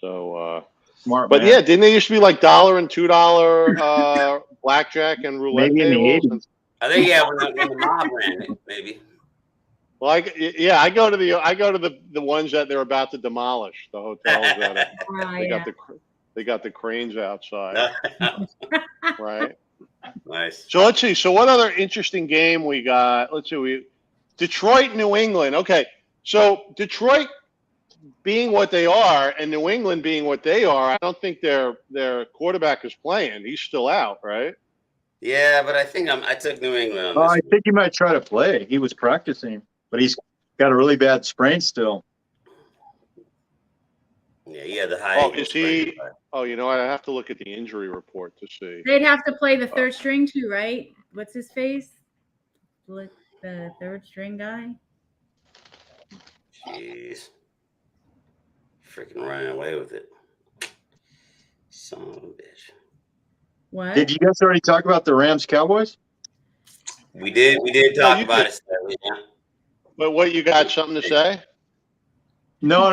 Speaker 1: So,
Speaker 4: smart.
Speaker 1: But
Speaker 4: man.
Speaker 1: yeah, didn't they used to be like $1 and $2 blackjack and roulette
Speaker 4: maybe
Speaker 1: tables?
Speaker 4: in the 80s.
Speaker 2: I think when the mob ran it, maybe.
Speaker 1: Well, I go to the ones that they're about to demolish, the hotels that they got the cranes outside, right?
Speaker 2: Nice.
Speaker 1: So let's see. So what other interesting game we got? Let's see. Detroit, New England. Okay, so Detroit being what they are and New England being what they are, I don't think their quarterback is playing. He's still out, right?
Speaker 2: Yeah, but I think I took New England on this.
Speaker 4: I think he might try to play. He was practicing, but he's got a really bad sprain still.
Speaker 2: Yeah, he had the high.
Speaker 1: Oh, is he? Oh, you know what? I have to look at the injury report to see.
Speaker 3: They'd have to play the third string too, right? What's his face? The third string guy.
Speaker 2: Jeez. Freaking running away with it. Son of a bitch.
Speaker 3: What?
Speaker 4: Did you guys already talk about the Rams Cowboys?
Speaker 2: We did talk about it, yeah.
Speaker 1: But what, you got something to say?
Speaker 4: No,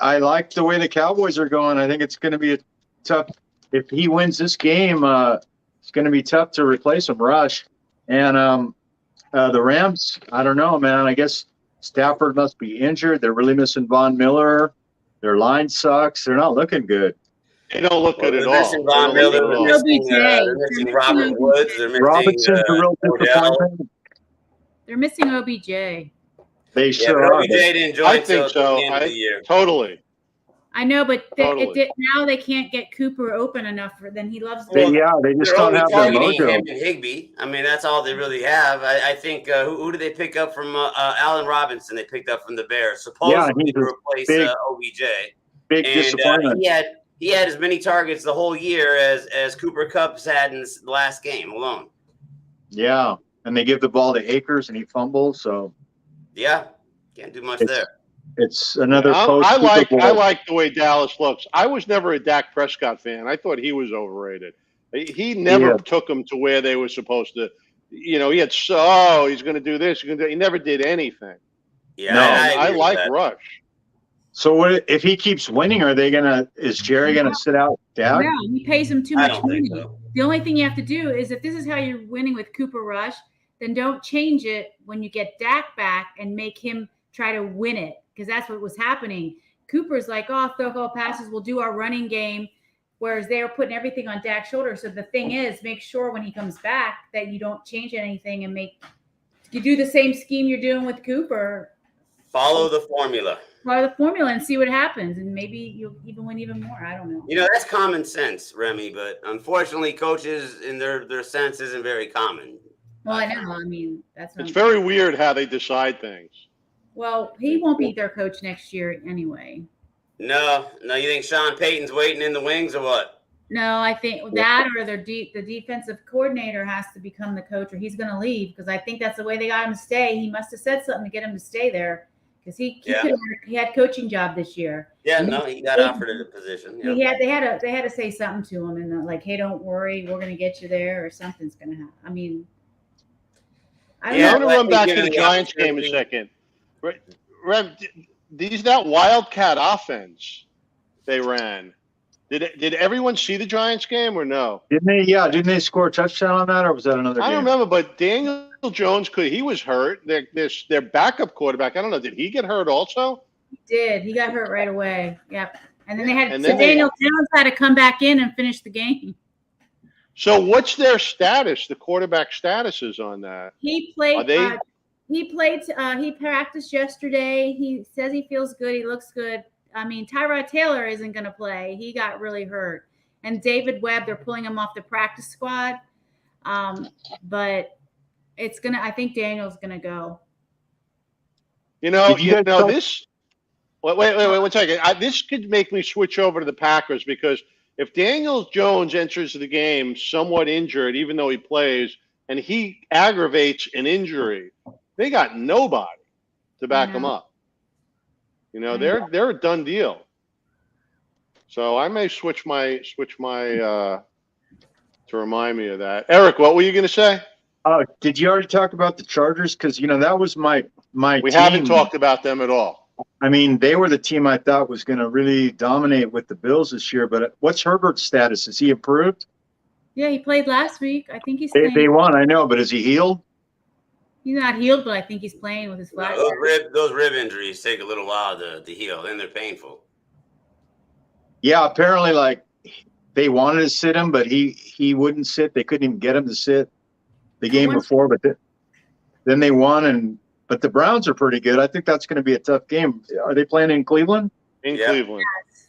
Speaker 4: I like the way the Cowboys are going. I think it's going to be a tough. If he wins this game, it's going to be tough to replace him, Rush. And the Rams, I don't know, man. I guess Stafford must be injured. They're really missing Von Miller. Their line sucks. They're not looking good.
Speaker 1: They don't look good at all.
Speaker 2: They're missing Von Miller. They're missing Robert Woods. They're missing
Speaker 4: Robinson's a real disappointment.
Speaker 3: They're missing OBJ.
Speaker 4: They sure are.
Speaker 2: OBJ didn't join
Speaker 1: I think so.
Speaker 2: the end of the year.
Speaker 1: Totally.
Speaker 3: I know, but
Speaker 1: Totally.
Speaker 3: now they can't get Cooper open enough then he loves.
Speaker 4: They just don't have the mojo.
Speaker 2: Him and Higbee. I mean, that's all they really have. I think who did they pick up from Allen Robinson? They picked up from the Bears, supposedly to replace OBJ.
Speaker 4: Big disappointment.
Speaker 2: He had as many targets the whole year as Cooper Kupp's had in the last game alone.
Speaker 4: Yeah, and they give the ball to Akers and he fumbles. So
Speaker 2: yeah, can't do much there.
Speaker 4: It's another.
Speaker 1: I like the way Dallas looks. I was never a Dak Prescott fan. I thought he was overrated. He never took them to where they were supposed to. You know, he had he's going to do this. He never did anything.
Speaker 2: Yeah,
Speaker 1: no, I like Rush.
Speaker 4: So what if he keeps winning? Is Jerry gonna sit out Dak?
Speaker 3: No, he pays him too much money.
Speaker 2: So.
Speaker 3: The only thing you have to do is if this is how you're winning with Cooper Rush, then don't change it when you get Dak back and make him try to win it, because that's what was happening. Cooper's like, throw all passes, we'll do our running game, whereas they were putting everything on Dak's shoulder. So the thing is, make sure when he comes back that you don't change anything and you do the same scheme you're doing with Cooper.
Speaker 2: Follow the formula.
Speaker 3: And see what happens, and maybe you'll even win even more. I don't know.
Speaker 2: You know, that's common sense, Remy, but unfortunately, coaches in their sense isn't very common.
Speaker 3: Well, I know. I mean,
Speaker 1: it's very weird how they decide things.
Speaker 3: Well, he won't be their coach next year anyway.
Speaker 2: No. You think Sean Payton's waiting in the wings or what?
Speaker 3: No, I think that or the defensive coordinator has to become the coach, or he's going to leave, because I think that's the way they got him to stay. He must have said something to get him to stay there, because he had coaching job this year.
Speaker 2: Yeah, no, he got offered a position. Yeah.
Speaker 3: They had to say something to him, and like, hey, don't worry, we're going to get you there, or something's going to happen. I mean,
Speaker 1: I want to run back to the Giants game a second. That Wildcat offense they ran. Did everyone see the Giants game or no?
Speaker 4: Didn't they? Yeah, didn't they score a touchdown on that, or was that another game?
Speaker 1: I don't remember, but Daniel Jones he was hurt. Their backup quarterback, I don't know, did he get hurt also?
Speaker 3: He did. He got hurt right away. Yep. And then Daniel Jones had to come back in and finish the game.
Speaker 1: So what's their status? The quarterback status is on that.
Speaker 3: He played. He practiced yesterday. He says he feels good. He looks good. I mean, Tyrod Taylor isn't going to play. He got really hurt. And David Webb, they're pulling him off the practice squad. But it's going to – I think Daniel's going to go.
Speaker 1: This – wait 1 second. This could make me switch over to the Packers, because if Daniel Jones enters the game somewhat injured, even though he plays, and he aggravates an injury, they got nobody to back him up. They're a done deal. So I may switch my to remind me of that. Eric, what were you going to say?
Speaker 4: Did you already talk about the Chargers? Because that was my
Speaker 1: We
Speaker 4: team.
Speaker 1: haven't talked about them at all.
Speaker 4: I mean, they were the team I thought was going to really dominate with the Bills this year. But what's Herbert's status? Is he improved?
Speaker 3: Yeah, he played last week. I think he's
Speaker 4: playing. They won, I know, but is he healed?
Speaker 3: He's not healed, but I think he's playing with his flat.
Speaker 2: Those rib injuries take a little while to heal, and they're painful.
Speaker 4: Yeah, apparently, they wanted to sit him, but he wouldn't sit. They couldn't even get him to sit the game before, but then they won. But the Browns are pretty good. I think that's going to be a tough game. Are they playing in Cleveland?
Speaker 1: Cleveland.
Speaker 3: Yes.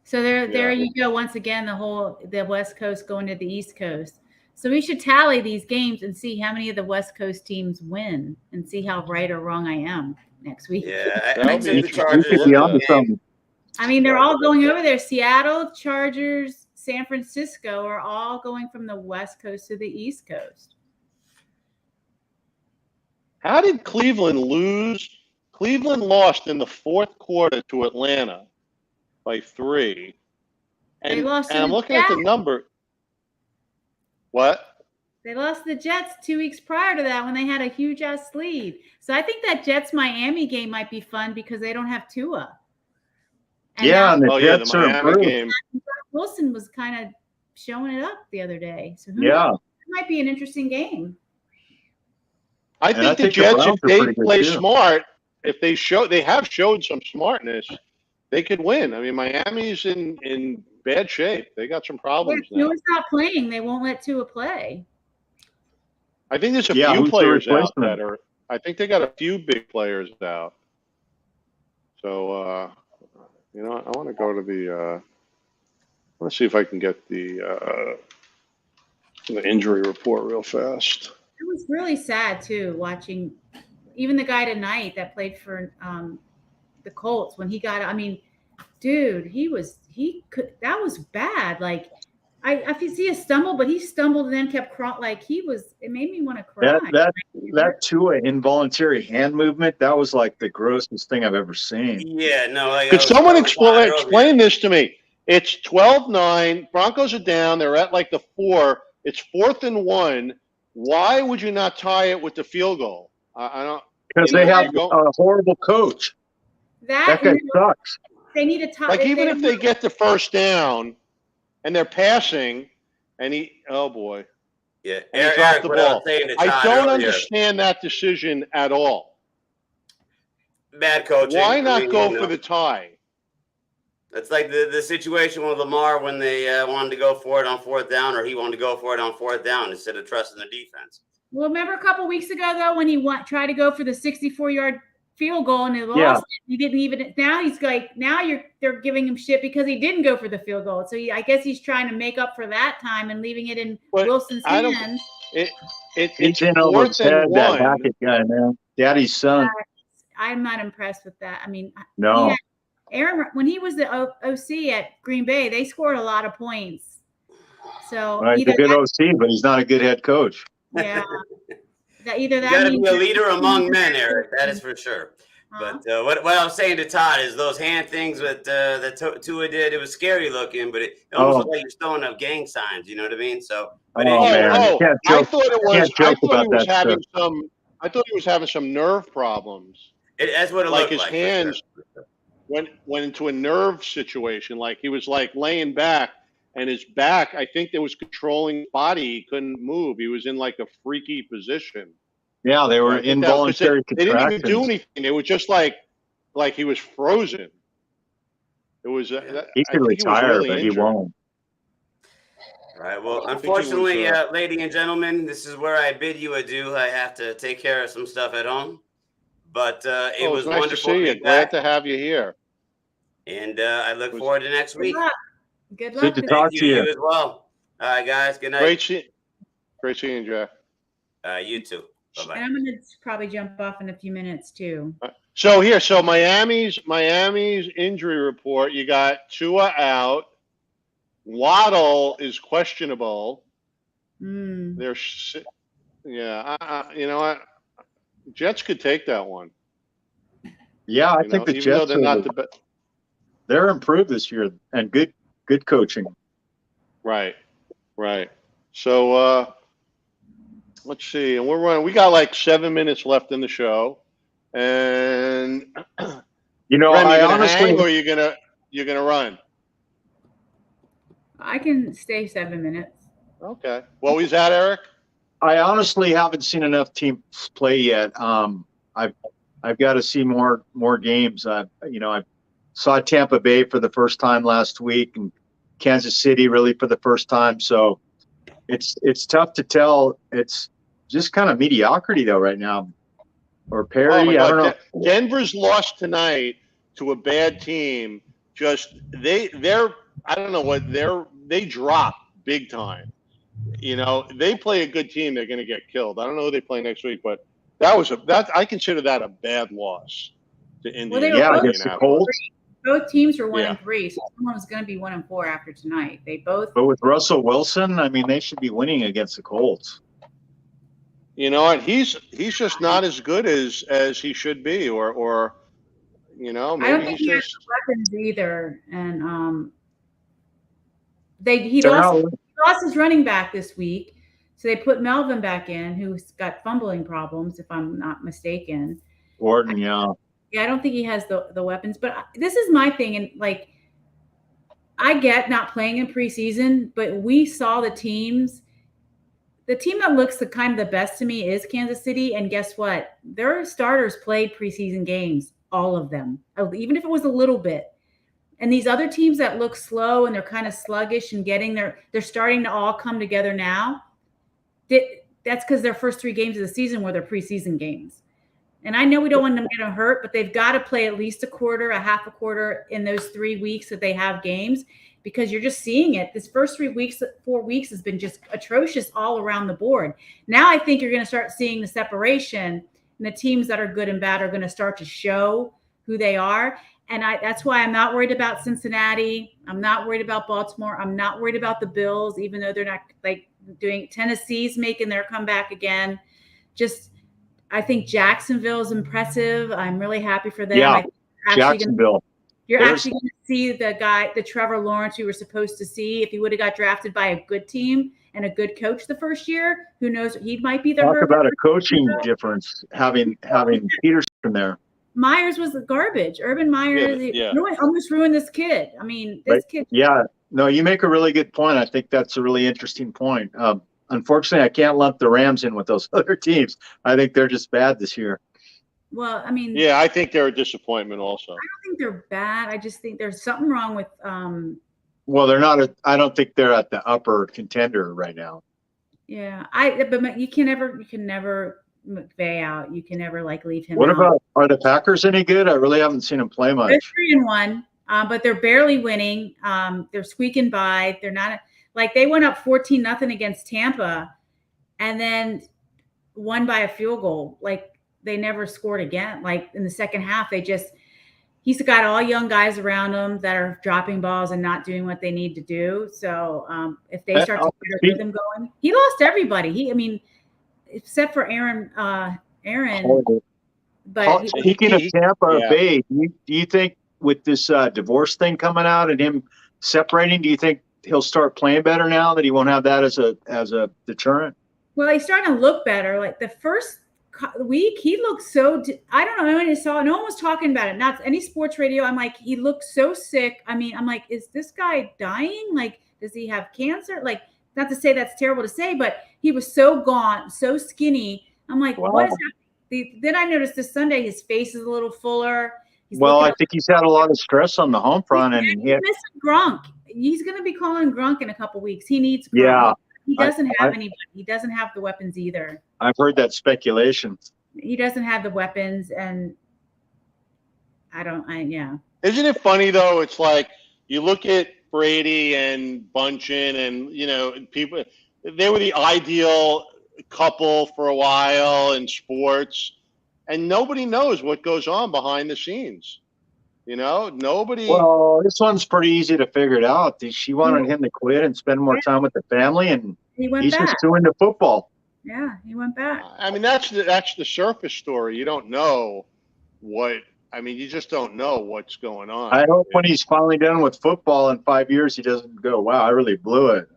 Speaker 3: So there you go. Once again, the West Coast going to the East Coast. So we should tally these games and see how many of the West Coast teams win, and see how right or wrong I am next week.
Speaker 2: Yeah, I'd say the Chargers.
Speaker 3: I mean, they're all going over there. Seattle, Chargers, San Francisco are all going from the West Coast to the East Coast.
Speaker 1: How did Cleveland lose? Cleveland lost in the fourth quarter to Atlanta by 3. And I'm looking at the number. What?
Speaker 3: They lost the Jets 2 weeks prior to that when they had a huge ass lead. So I think that Jets-Miami game might be fun because they don't have Tua. And
Speaker 4: the Jets
Speaker 1: the
Speaker 4: are
Speaker 1: Miami
Speaker 4: improved.
Speaker 1: game.
Speaker 3: Wilson was kind of showing it up the other day. So who
Speaker 4: knows?
Speaker 3: It might be an interesting game.
Speaker 1: I think the Jets, if they play smart, if they have showed some smartness, they could win. I mean, Miami's in bad shape. They got some problems now.
Speaker 3: Tua's not playing. They won't let Tua play.
Speaker 1: I think there's a few players out that are. I think they got a few big players out. So, I want to go to the. Let's see if I can get the injury report real fast.
Speaker 3: It was really sad too, watching even the guy tonight that played for the Colts when he got. I mean, dude, that was bad. Like, I could see a stumble, but he stumbled and then kept crawling. Like it made me want to cry.
Speaker 4: That Tua involuntary hand movement, that was like the grossest thing I've ever seen.
Speaker 2: Yeah, no.
Speaker 1: Could someone explain this to me? It's 12-9. Broncos are down. They're at like the 4. It's 4th and 1. Why would you not tie it with the field goal? I don't.
Speaker 4: Because they have a horrible coach. That guy sucks.
Speaker 3: They need to tie.
Speaker 1: Like, even if they get the first down and they're passing, and oh boy.
Speaker 2: Yeah,
Speaker 1: and he dropped the ball. I don't understand that decision at all.
Speaker 2: Bad coaching.
Speaker 1: Why not go for the tie?
Speaker 2: It's like the situation with Lamar when they wanted to go for it on 4th down, or he wanted to go for it on 4th down instead of trusting the defense.
Speaker 3: Well, remember a couple weeks ago though when he tried to go for the 64-yard field goal and he lost it. He didn't even. Now he's like, they're giving him shit because he didn't go for the field goal. So I guess he's trying to make up for that time and leaving it in Wilson's hands.
Speaker 4: It's in over his head, that Hackett guy, man. Daddy's son.
Speaker 3: I'm not impressed with that. I mean,
Speaker 4: no.
Speaker 3: Aaron, when he was the OC at Green Bay, they scored a lot of points. So
Speaker 4: Well, he's a good OC, but he's not a good head coach.
Speaker 3: yeah,
Speaker 2: You got to be a leader among men, Eric. That is for sure. But what I was saying to Todd is those hand things that Tua did. It was scary looking, but it almost looked like you're throwing up gang signs. You know what I mean? So, but
Speaker 4: man,
Speaker 1: I thought it was. I thought he was having some. I thought he was having some nerve problems.
Speaker 2: That's what it
Speaker 1: like
Speaker 2: looked
Speaker 1: his
Speaker 2: like.
Speaker 1: Hands went into a nerve situation. Like he was like laying back, and his back, I think, that was controlling his body. He couldn't move. He was in like a freaky position.
Speaker 4: Yeah, they were involuntary contractions.
Speaker 1: They didn't even do anything. It was just like he was frozen. It was.
Speaker 4: He could retire, really but injured. He won't.
Speaker 2: All right. Well, unfortunately, ladies and gentlemen, this is where I bid you adieu. I have to take care of some stuff at home. But it was
Speaker 1: nice
Speaker 2: wonderful
Speaker 1: to see you. Glad to have you here.
Speaker 2: And I look forward to next week.
Speaker 3: Good luck.
Speaker 4: Good to talk to you
Speaker 2: as well. All right, guys. Good night.
Speaker 1: Great seeing you, Jeff.
Speaker 2: You too. Bye-bye.
Speaker 3: And I'm going to probably jump off in a few minutes too.
Speaker 1: So Miami's injury report. You got Tua out. Waddle is questionable. There's, you know what? Jets could take that one.
Speaker 4: Yeah, I think the Jets they're improved this year and good coaching.
Speaker 1: Right. So let's see, and we're running. We got like 7 minutes left in the show, and
Speaker 4: I honestly,
Speaker 1: or you're gonna run.
Speaker 3: I can stay 7 minutes.
Speaker 1: Okay. What was that, Eric?
Speaker 4: I honestly haven't seen enough teams play yet. I've got to see more games. I saw Tampa Bay for the first time last week, and Kansas City really for the first time. So it's tough to tell. It's just kind of mediocrity though right now. Or Perry, I don't know.
Speaker 1: Denver's lost tonight to a bad team. They're I don't know what they drop big time. They play a good team, they're going to get killed. I don't know who they play next week, but I consider that a bad loss to Indiana.
Speaker 4: Against the Colts.
Speaker 3: Both teams were 1-3, so someone was going to be 1-4 after tonight.
Speaker 4: But with Russell Wilson, I mean, they should be winning against the Colts.
Speaker 1: You know what? He's just not as good as he should be, or maybe
Speaker 3: I don't think he has the weapons either, and he lost his running back this week, so they put Melvin back in, who's got fumbling problems, if I'm not mistaken.
Speaker 4: Gordon, yeah,
Speaker 3: I don't think he has the weapons. But this is my thing, and like, I get not playing in preseason, but we saw the teams. The team that looks the kind of the best to me is Kansas City, and guess what? Their starters played preseason games, all of them, even if it was a little bit. And these other teams that look slow and they're kind of sluggish and they're starting to all come together now. That's because their first 3 games of the season were their preseason games. And I know we don't want them to get hurt, but they've got to play at least a half a quarter in those 3 weeks that they have games, because you're just seeing it. This first 4 weeks has been just atrocious all around the board. Now I think you're going to start seeing the separation, and the teams that are good and bad are going to start to show who they are. And that's why I'm not worried about Cincinnati. I'm not worried about Baltimore. I'm not worried about the Bills, even though they're not doing. Tennessee's making their comeback again. I think Jacksonville is impressive. I'm really happy for them.
Speaker 4: Yeah, Jacksonville.
Speaker 3: You're actually going to see the Trevor Lawrence you were supposed to see. If he would have got drafted by a good team and a good coach the first year, who knows? He might be
Speaker 4: Talk about a coaching difference, having Peterson there.
Speaker 3: Myers was garbage. Urban Myers almost ruined this kid. I mean, kid.
Speaker 4: Yeah, no, you make a really good point. I think that's a really interesting point. Unfortunately, I can't lump the Rams in with those other teams. I think they're just bad this year.
Speaker 3: Well, I mean,
Speaker 1: I think they're a disappointment also.
Speaker 3: I don't think they're bad. I just think there's something wrong with.
Speaker 4: Well, they're not. I don't think they're at the upper contender right now.
Speaker 3: Yeah, but you can never McVay out. You can never leave him.
Speaker 4: What
Speaker 3: out.
Speaker 4: about, are the Packers any good? I really haven't seen them play much.
Speaker 3: They're 3-1, but they're barely winning. They're squeaking by. They're not they went up 14-0 against Tampa, and then won by a field goal. They never scored again. In the second half, he he's got all young guys around him that are dropping balls and not doing what they need to do. So if they start to get a rhythm going, he lost everybody. I mean, except for Aaron. But
Speaker 4: speaking of Tampa Bay, do you think with this divorce thing coming out and him separating, do you think he'll start playing better now that he won't have that as a deterrent?
Speaker 3: Well, he's starting to look better. Like the first week, he looked so. I don't know. No one was talking about it. Not any sports radio. I'm like, he looked so sick. I mean, I'm like, is this guy dying? Like, does he have cancer? Like, not to say that's terrible to say, but he was so gaunt, so skinny. I'm like, wow. What is happening? Then I noticed this Sunday his face is a little fuller.
Speaker 4: I think he's had a lot of stress on the home front, and
Speaker 3: he's missing Gronk. He's going to be calling Gronk in a couple weeks. He needs Gronk.
Speaker 4: Yeah,
Speaker 3: he doesn't have anybody. He doesn't have the weapons either.
Speaker 4: I've heard that speculation.
Speaker 3: He doesn't have the weapons, and yeah.
Speaker 1: Isn't it funny though? It's like you look at Brady and Bunchen, and people. They were the ideal couple for a while in sports, and nobody knows what goes on behind the scenes. Nobody.
Speaker 4: Well, this one's pretty easy to figure it out. She wanted him to quit and spend more time with the family, and he's just too into football.
Speaker 3: Yeah, he went back.
Speaker 1: I mean, that's the surface story. You don't know what. I mean, you just don't know what's going on.
Speaker 4: I hope when he's finally done with football in 5 years, he doesn't go, "Wow, I really blew it."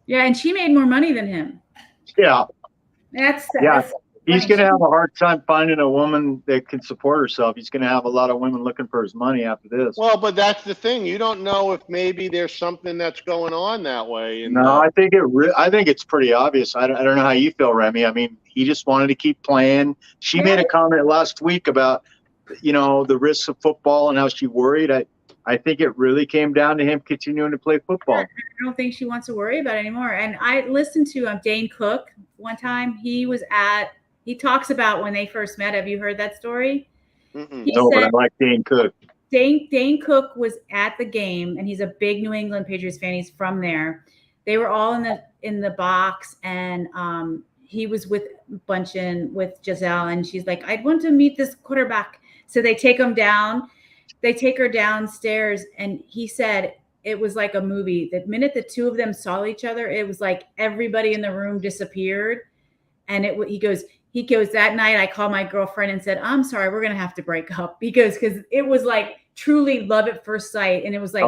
Speaker 3: Yeah, and she made more money than him.
Speaker 4: Yeah.
Speaker 3: That's
Speaker 4: he's going to have a hard time finding a woman that can support herself. He's going to have a lot of women looking for his money after this.
Speaker 1: Well, but that's the thing. You don't know if maybe there's something that's going on that way.
Speaker 4: No, I think it's pretty obvious. I don't know how you feel, Remy. I mean, he just wanted to keep playing. She made a comment last week about, the risks of football and how she worried. I think it really came down to him continuing to play football.
Speaker 3: I don't think she wants to worry about it anymore. And I listened to Dane Cook one time. He talks about when they first met. Have you heard that story?
Speaker 4: No, but I like Dane Cook.
Speaker 3: Dane Cook was at the game, and he's a big New England Patriots fan. He's from there. They were all in the box, and he was with Bunchen, with Giselle, and she's like, "I want to meet this quarterback." So they take him down. They take her downstairs, and he said it was like a movie. The minute the two of them saw each other, it was like everybody in the room disappeared. And he goes, that night I called my girlfriend and said, "I'm sorry, we're going to have to break up." Because it was like truly love at first sight. And it was like,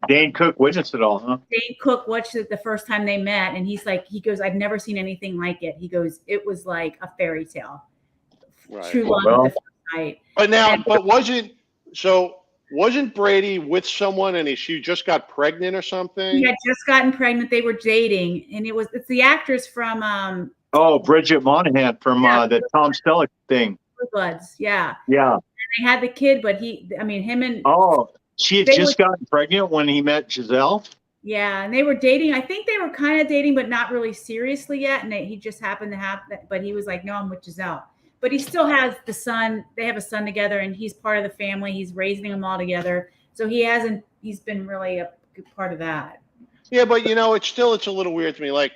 Speaker 4: Dane Cook witnessed it all, huh?
Speaker 3: Dane Cook watched it the first time they met. And he goes, "I've never seen anything like it." He goes, "It was like a fairy tale." Right. True love at the first sight.
Speaker 1: Wasn't Brady with someone and she just got pregnant or something?
Speaker 3: He had just gotten pregnant. They were dating, and it's the actress from
Speaker 4: Bridget Monahan from the Tom Selleck thing.
Speaker 3: Bloods, yeah.
Speaker 4: Yeah.
Speaker 3: And they had the kid, but she had
Speaker 4: just gotten pregnant when he met Giselle.
Speaker 3: Yeah, and they were dating. I think they were kind of dating, but not really seriously yet. And he just happened to have that, but he was like, "No, I'm with Giselle." But he still has the son. They have a son together, and he's part of the family. He's raising them all together. So he's been really a good part of that.
Speaker 1: Yeah, but it's a little weird to me. Like,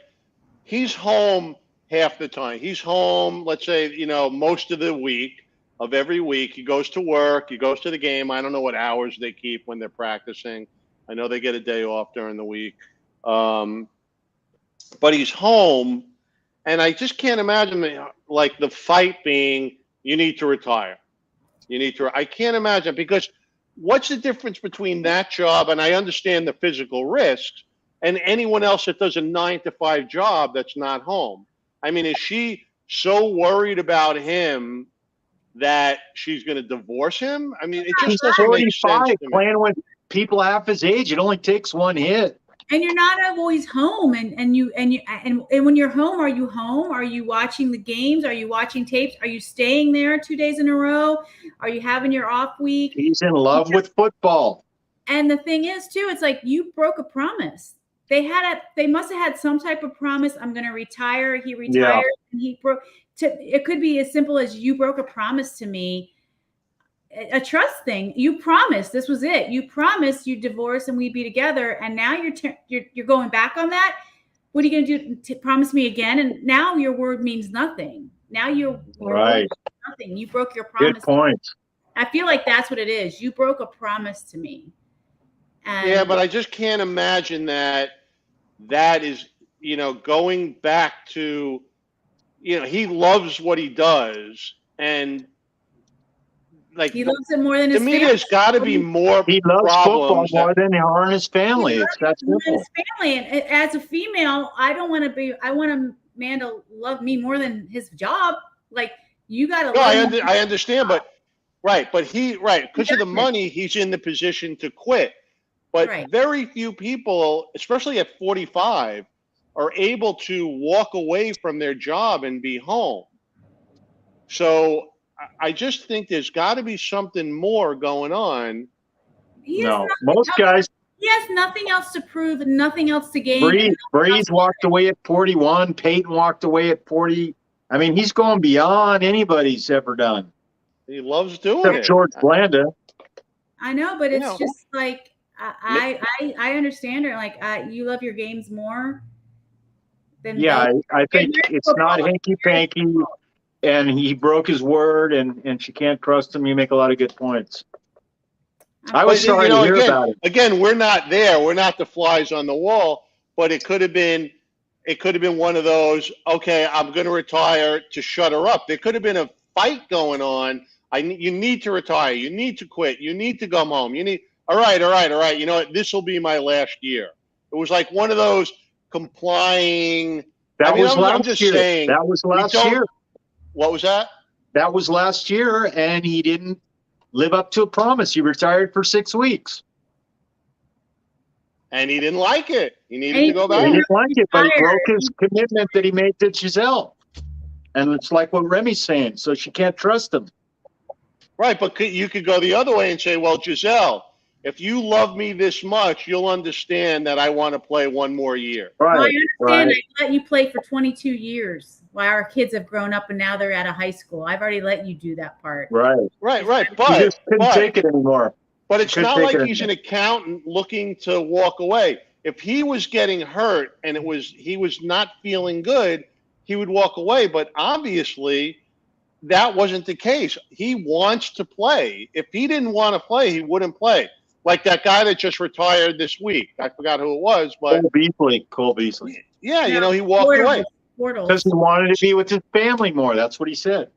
Speaker 1: he's home half the time. He's home, let's say, most of the week of every week. He goes to work. He goes to the game. I don't know what hours they keep when they're practicing. I know they get a day off during the week. But he's home. And I just can't imagine like the fight being, you need to retire. I can't imagine, because what's the difference between that job, and I understand the physical risks, and anyone else that does a 9-to-5 job that's not home? I mean, is she so worried about him that she's going to divorce him? I mean, it just doesn't make sense to me.
Speaker 4: Playing with people half his age, it only takes one hit.
Speaker 3: And you're not always home, and when you're home, are you home? Are you watching the games? Are you watching tapes? Are you staying there 2 days in a row? Are you having your off week?
Speaker 4: He's in love with football.
Speaker 3: And the thing is, too, it's like you broke a promise. They must have had some type of promise. I'm going to retire. He retired, and he broke. It could be as simple as you broke a promise to me. A trust thing. You promised this was it. You promised you'd divorce and we'd be together, and now you're going back on that. What are you going to do? Promise me again? And now your word means nothing. Now you're
Speaker 4: right.
Speaker 3: Nothing. You broke your promise.
Speaker 4: Good point.
Speaker 3: I feel like that's what it is. You broke a promise to me. And
Speaker 1: Yeah, but I just can't imagine that is, going back to, he loves what he does. And like,
Speaker 3: he loves it more than
Speaker 1: to
Speaker 3: his
Speaker 1: me,
Speaker 3: family.
Speaker 1: there's got to be more
Speaker 4: He loves football
Speaker 1: problems
Speaker 4: more than he are his family. It's that
Speaker 3: He loves
Speaker 4: simple.
Speaker 3: his family. And as a female, I want a man to love me more than his job. Like, you got to
Speaker 1: No,
Speaker 3: love me.
Speaker 1: I understand, but because of the
Speaker 3: doesn't.
Speaker 1: money, he's in the position to quit. But
Speaker 3: Right.
Speaker 1: very few people, especially at 45, are able to walk away from their job and be home. So I just think there's got to be something more going on.
Speaker 4: No, most guys.
Speaker 3: He has nothing else to prove and nothing else to gain.
Speaker 4: Breeze walked away at 41. Peyton walked away at 40. I mean, he's going beyond anybody's ever done.
Speaker 1: He loves doing it.
Speaker 4: George Blanda.
Speaker 3: I know, but it's just like I understand her. Like, you love your games more than
Speaker 4: I think it's not hanky panky, and he broke his word, and she can't trust him. You make a lot of good points. I was sorry to hear about it.
Speaker 1: Again, we're not there. We're not the flies on the wall. But it could have been one of those. Okay, I'm going to retire to shut her up. There could have been a fight going on. You need to retire. You need to quit. You need to come home. All right. You know what? This will be my last year. It was like one of those complying.
Speaker 4: That was last year.
Speaker 1: Saying,
Speaker 4: that was last year.
Speaker 1: What was that?
Speaker 4: That was last year, and he didn't live up to a promise. He retired for 6 weeks.
Speaker 1: And he didn't like it. He needed to go back.
Speaker 4: He didn't like it, but he broke his commitment that he made to Giselle. And it's like what Remy's saying, so she can't trust him.
Speaker 1: Right, but you could go the other way and say, well, Giselle, if you love me this much, you'll understand that I want to play one more year.
Speaker 3: Right. Well, I understand. I let you play for 22 years while our kids have grown up and now they're out of high school. I've already let you do that part.
Speaker 4: Right.
Speaker 1: But
Speaker 4: he just couldn't take it anymore.
Speaker 1: But it's not like he's an accountant looking to walk away. If he was getting hurt and he was not feeling good, he would walk away. But obviously, that wasn't the case. He wants to play. If he didn't want to play, he wouldn't play. Like that guy that just retired this week. I forgot who it was, but
Speaker 4: Cole Beasley.
Speaker 1: Yeah, he walked away
Speaker 4: because he wanted to be with his family more. That's what he said.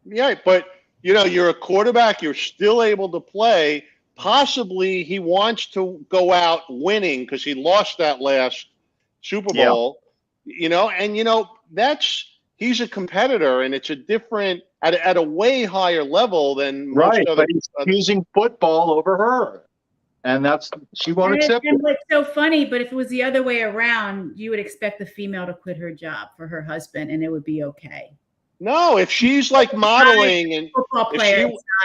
Speaker 1: Yeah, but you're a quarterback. You're still able to play. Possibly he wants to go out winning because he lost that last Super Bowl. And he's a competitor, and it's a different at a way higher level than most other.
Speaker 4: But he's using football over her, and she won't accept it.
Speaker 3: And what's so funny, but if it was the other way around, you would expect the female to quit her job for her husband, and it would be okay.
Speaker 1: No, if she's like modeling and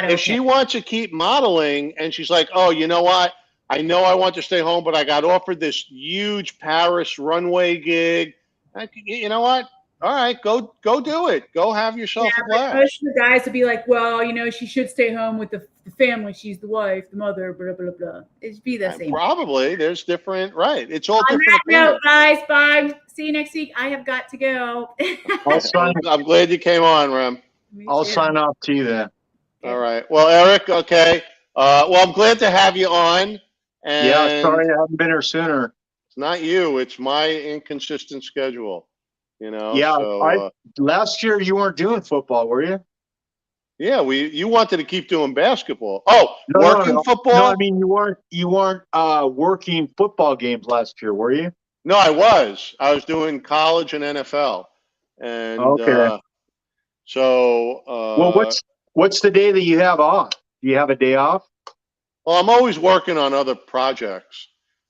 Speaker 1: if she wants to keep modeling and she's like, oh, you know what? I know I want to stay home, but I got offered this huge Paris runway gig. You know what? All right, go do it. Go have yourself a blast.
Speaker 3: Most of the guys would be like, well, she should stay home with the family. She's the wife, the mother, blah, blah, blah. It'd be the same.
Speaker 1: Probably. There's different, right. It's all different.
Speaker 3: No, guys, bye. See you next week. I have got to go.
Speaker 1: I'm glad you came on, Rem.
Speaker 4: I'll sign off to you then.
Speaker 1: All right. Well, Eric, okay. I'm glad to have you on. And
Speaker 4: sorry I haven't been here sooner.
Speaker 1: It's not you. It's my inconsistent schedule.
Speaker 4: Yeah. So, last year you weren't doing football, were you?
Speaker 1: Yeah, you wanted to keep doing basketball. Oh, working football?
Speaker 4: No, I mean you weren't working football games last year, were you?
Speaker 1: No, I was. I was doing college and NFL. And
Speaker 4: okay.
Speaker 1: Well,
Speaker 4: what's the day that you have off? Do you have a day off?
Speaker 1: Well, I'm always working on other projects.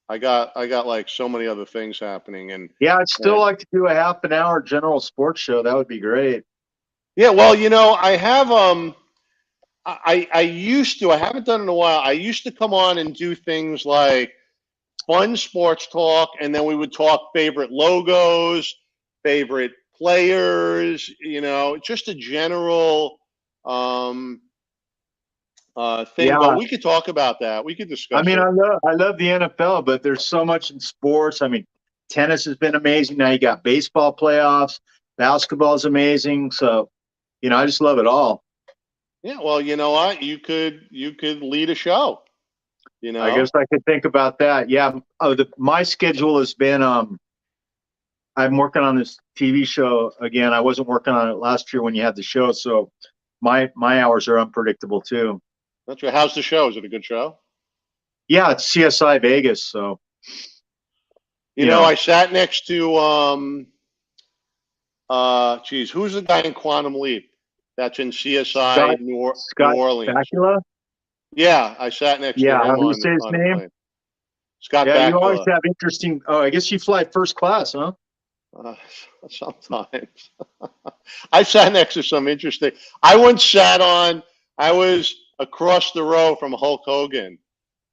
Speaker 1: I got like so many other things happening, and
Speaker 4: I'd still like to do a half an hour general sports show. That would be great.
Speaker 1: Yeah, well, I have I used to. I haven't done it in a while. I used to come on and do things like fun sports talk, and then we would talk favorite logos, favorite players. Just a general thing.
Speaker 4: Yeah.
Speaker 1: But we could talk about that. We could discuss.
Speaker 4: I mean, I love the NFL, but there's so much in sports. I mean, tennis has been amazing. Now you got baseball playoffs. Basketball is amazing. So, I just love it all.
Speaker 1: Yeah, well, you know what? You could lead a show. You
Speaker 4: I guess
Speaker 1: know,
Speaker 4: I could think about that. Yeah. My schedule has been I'm working on this TV show again. I wasn't working on it last year when you had the show, so my hours are unpredictable too.
Speaker 1: that's right. How's the show? Is it a good show?
Speaker 4: Yeah, it's CSI Vegas, so
Speaker 1: You
Speaker 4: you
Speaker 1: know,
Speaker 4: know,
Speaker 1: I sat next to geez, who's the guy in Quantum Leap that's in CSI
Speaker 4: Scott
Speaker 1: New
Speaker 4: Scott
Speaker 1: Orleans?
Speaker 4: Bakula.
Speaker 1: Yeah, I sat next to
Speaker 4: Yeah, how
Speaker 1: him
Speaker 4: do you say his
Speaker 1: on a
Speaker 4: name?
Speaker 1: plane. Scott
Speaker 4: Yeah, you always
Speaker 1: Bakula.
Speaker 4: have interesting. Oh, I guess you fly first class, huh?
Speaker 1: Uh, sometimes I sat next to some interesting. I once sat on. I was across the row from Hulk Hogan,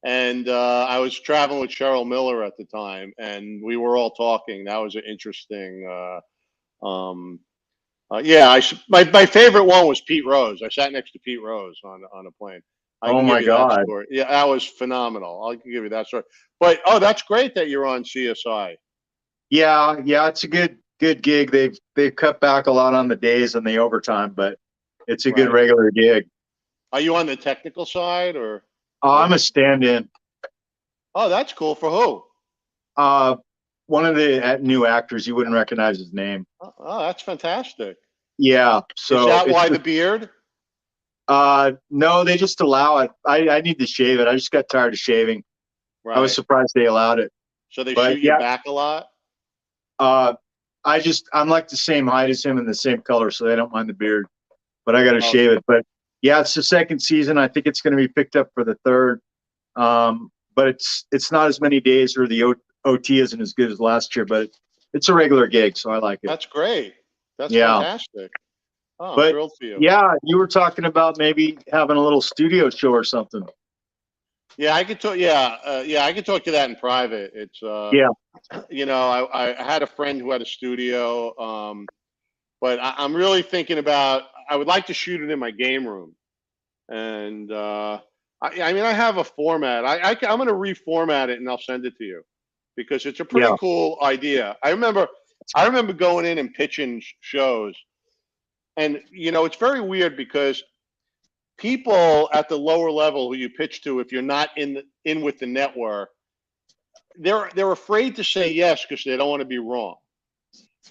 Speaker 1: and I was traveling with Cheryl Miller at the time, and we were all talking. That was an interesting. Yeah, my favorite one was Pete Rose. I sat next to Pete Rose on a plane. I
Speaker 4: Oh
Speaker 1: can give
Speaker 4: my
Speaker 1: you that
Speaker 4: God.
Speaker 1: story. Yeah, that was phenomenal. I can give you that story. But oh, that's great that you're on CSI.
Speaker 4: Yeah, yeah, it's a good gig. They've cut back a lot on the days and the overtime, but it's a good
Speaker 1: Right.
Speaker 4: regular gig.
Speaker 1: Are you on the technical side or
Speaker 4: I'm
Speaker 1: what?
Speaker 4: a stand-in.
Speaker 1: Oh, that's cool. For who?
Speaker 4: Uh, One of the new actors, you wouldn't recognize his name.
Speaker 1: Oh, that's fantastic.
Speaker 4: Yeah,
Speaker 1: Is
Speaker 4: so
Speaker 1: that
Speaker 4: it's
Speaker 1: why the
Speaker 4: just
Speaker 1: beard?
Speaker 4: no, they just allow it. I need to shave it. I just got tired of shaving. I was
Speaker 1: Right.
Speaker 4: surprised they allowed it.
Speaker 1: So they
Speaker 4: But
Speaker 1: shoot you
Speaker 4: yeah,
Speaker 1: back a lot?
Speaker 4: uh, I'm like the same height as him and the same color, so they don't mind the beard. But I got to
Speaker 1: Oh,
Speaker 4: shave it. But yeah, it's the second season. I think it's going to be picked up for the third. But it's not as many days, or the OT isn't as good as last year. But it's a regular gig, so I like it.
Speaker 1: that's great. That's
Speaker 4: Yeah.
Speaker 1: fantastic. Oh, I'm
Speaker 4: But
Speaker 1: thrilled for you.
Speaker 4: yeah, you were talking about maybe having a little studio show or something.
Speaker 1: Yeah, I could talk. Yeah, yeah, I could talk to that in private. It's
Speaker 4: Yeah.
Speaker 1: you know, I had a friend who had a studio, but I'm really thinking about. I would like to shoot it in my game room, and I mean, I have a format. I'm going to reformat it and I'll send it to you because it's a pretty
Speaker 4: Yeah.
Speaker 1: cool idea. I remember going in and pitching shows, and you know, it's very weird because people at the lower level who you pitch to, if you're not in with the network, they're afraid to say yes because they don't want to be wrong.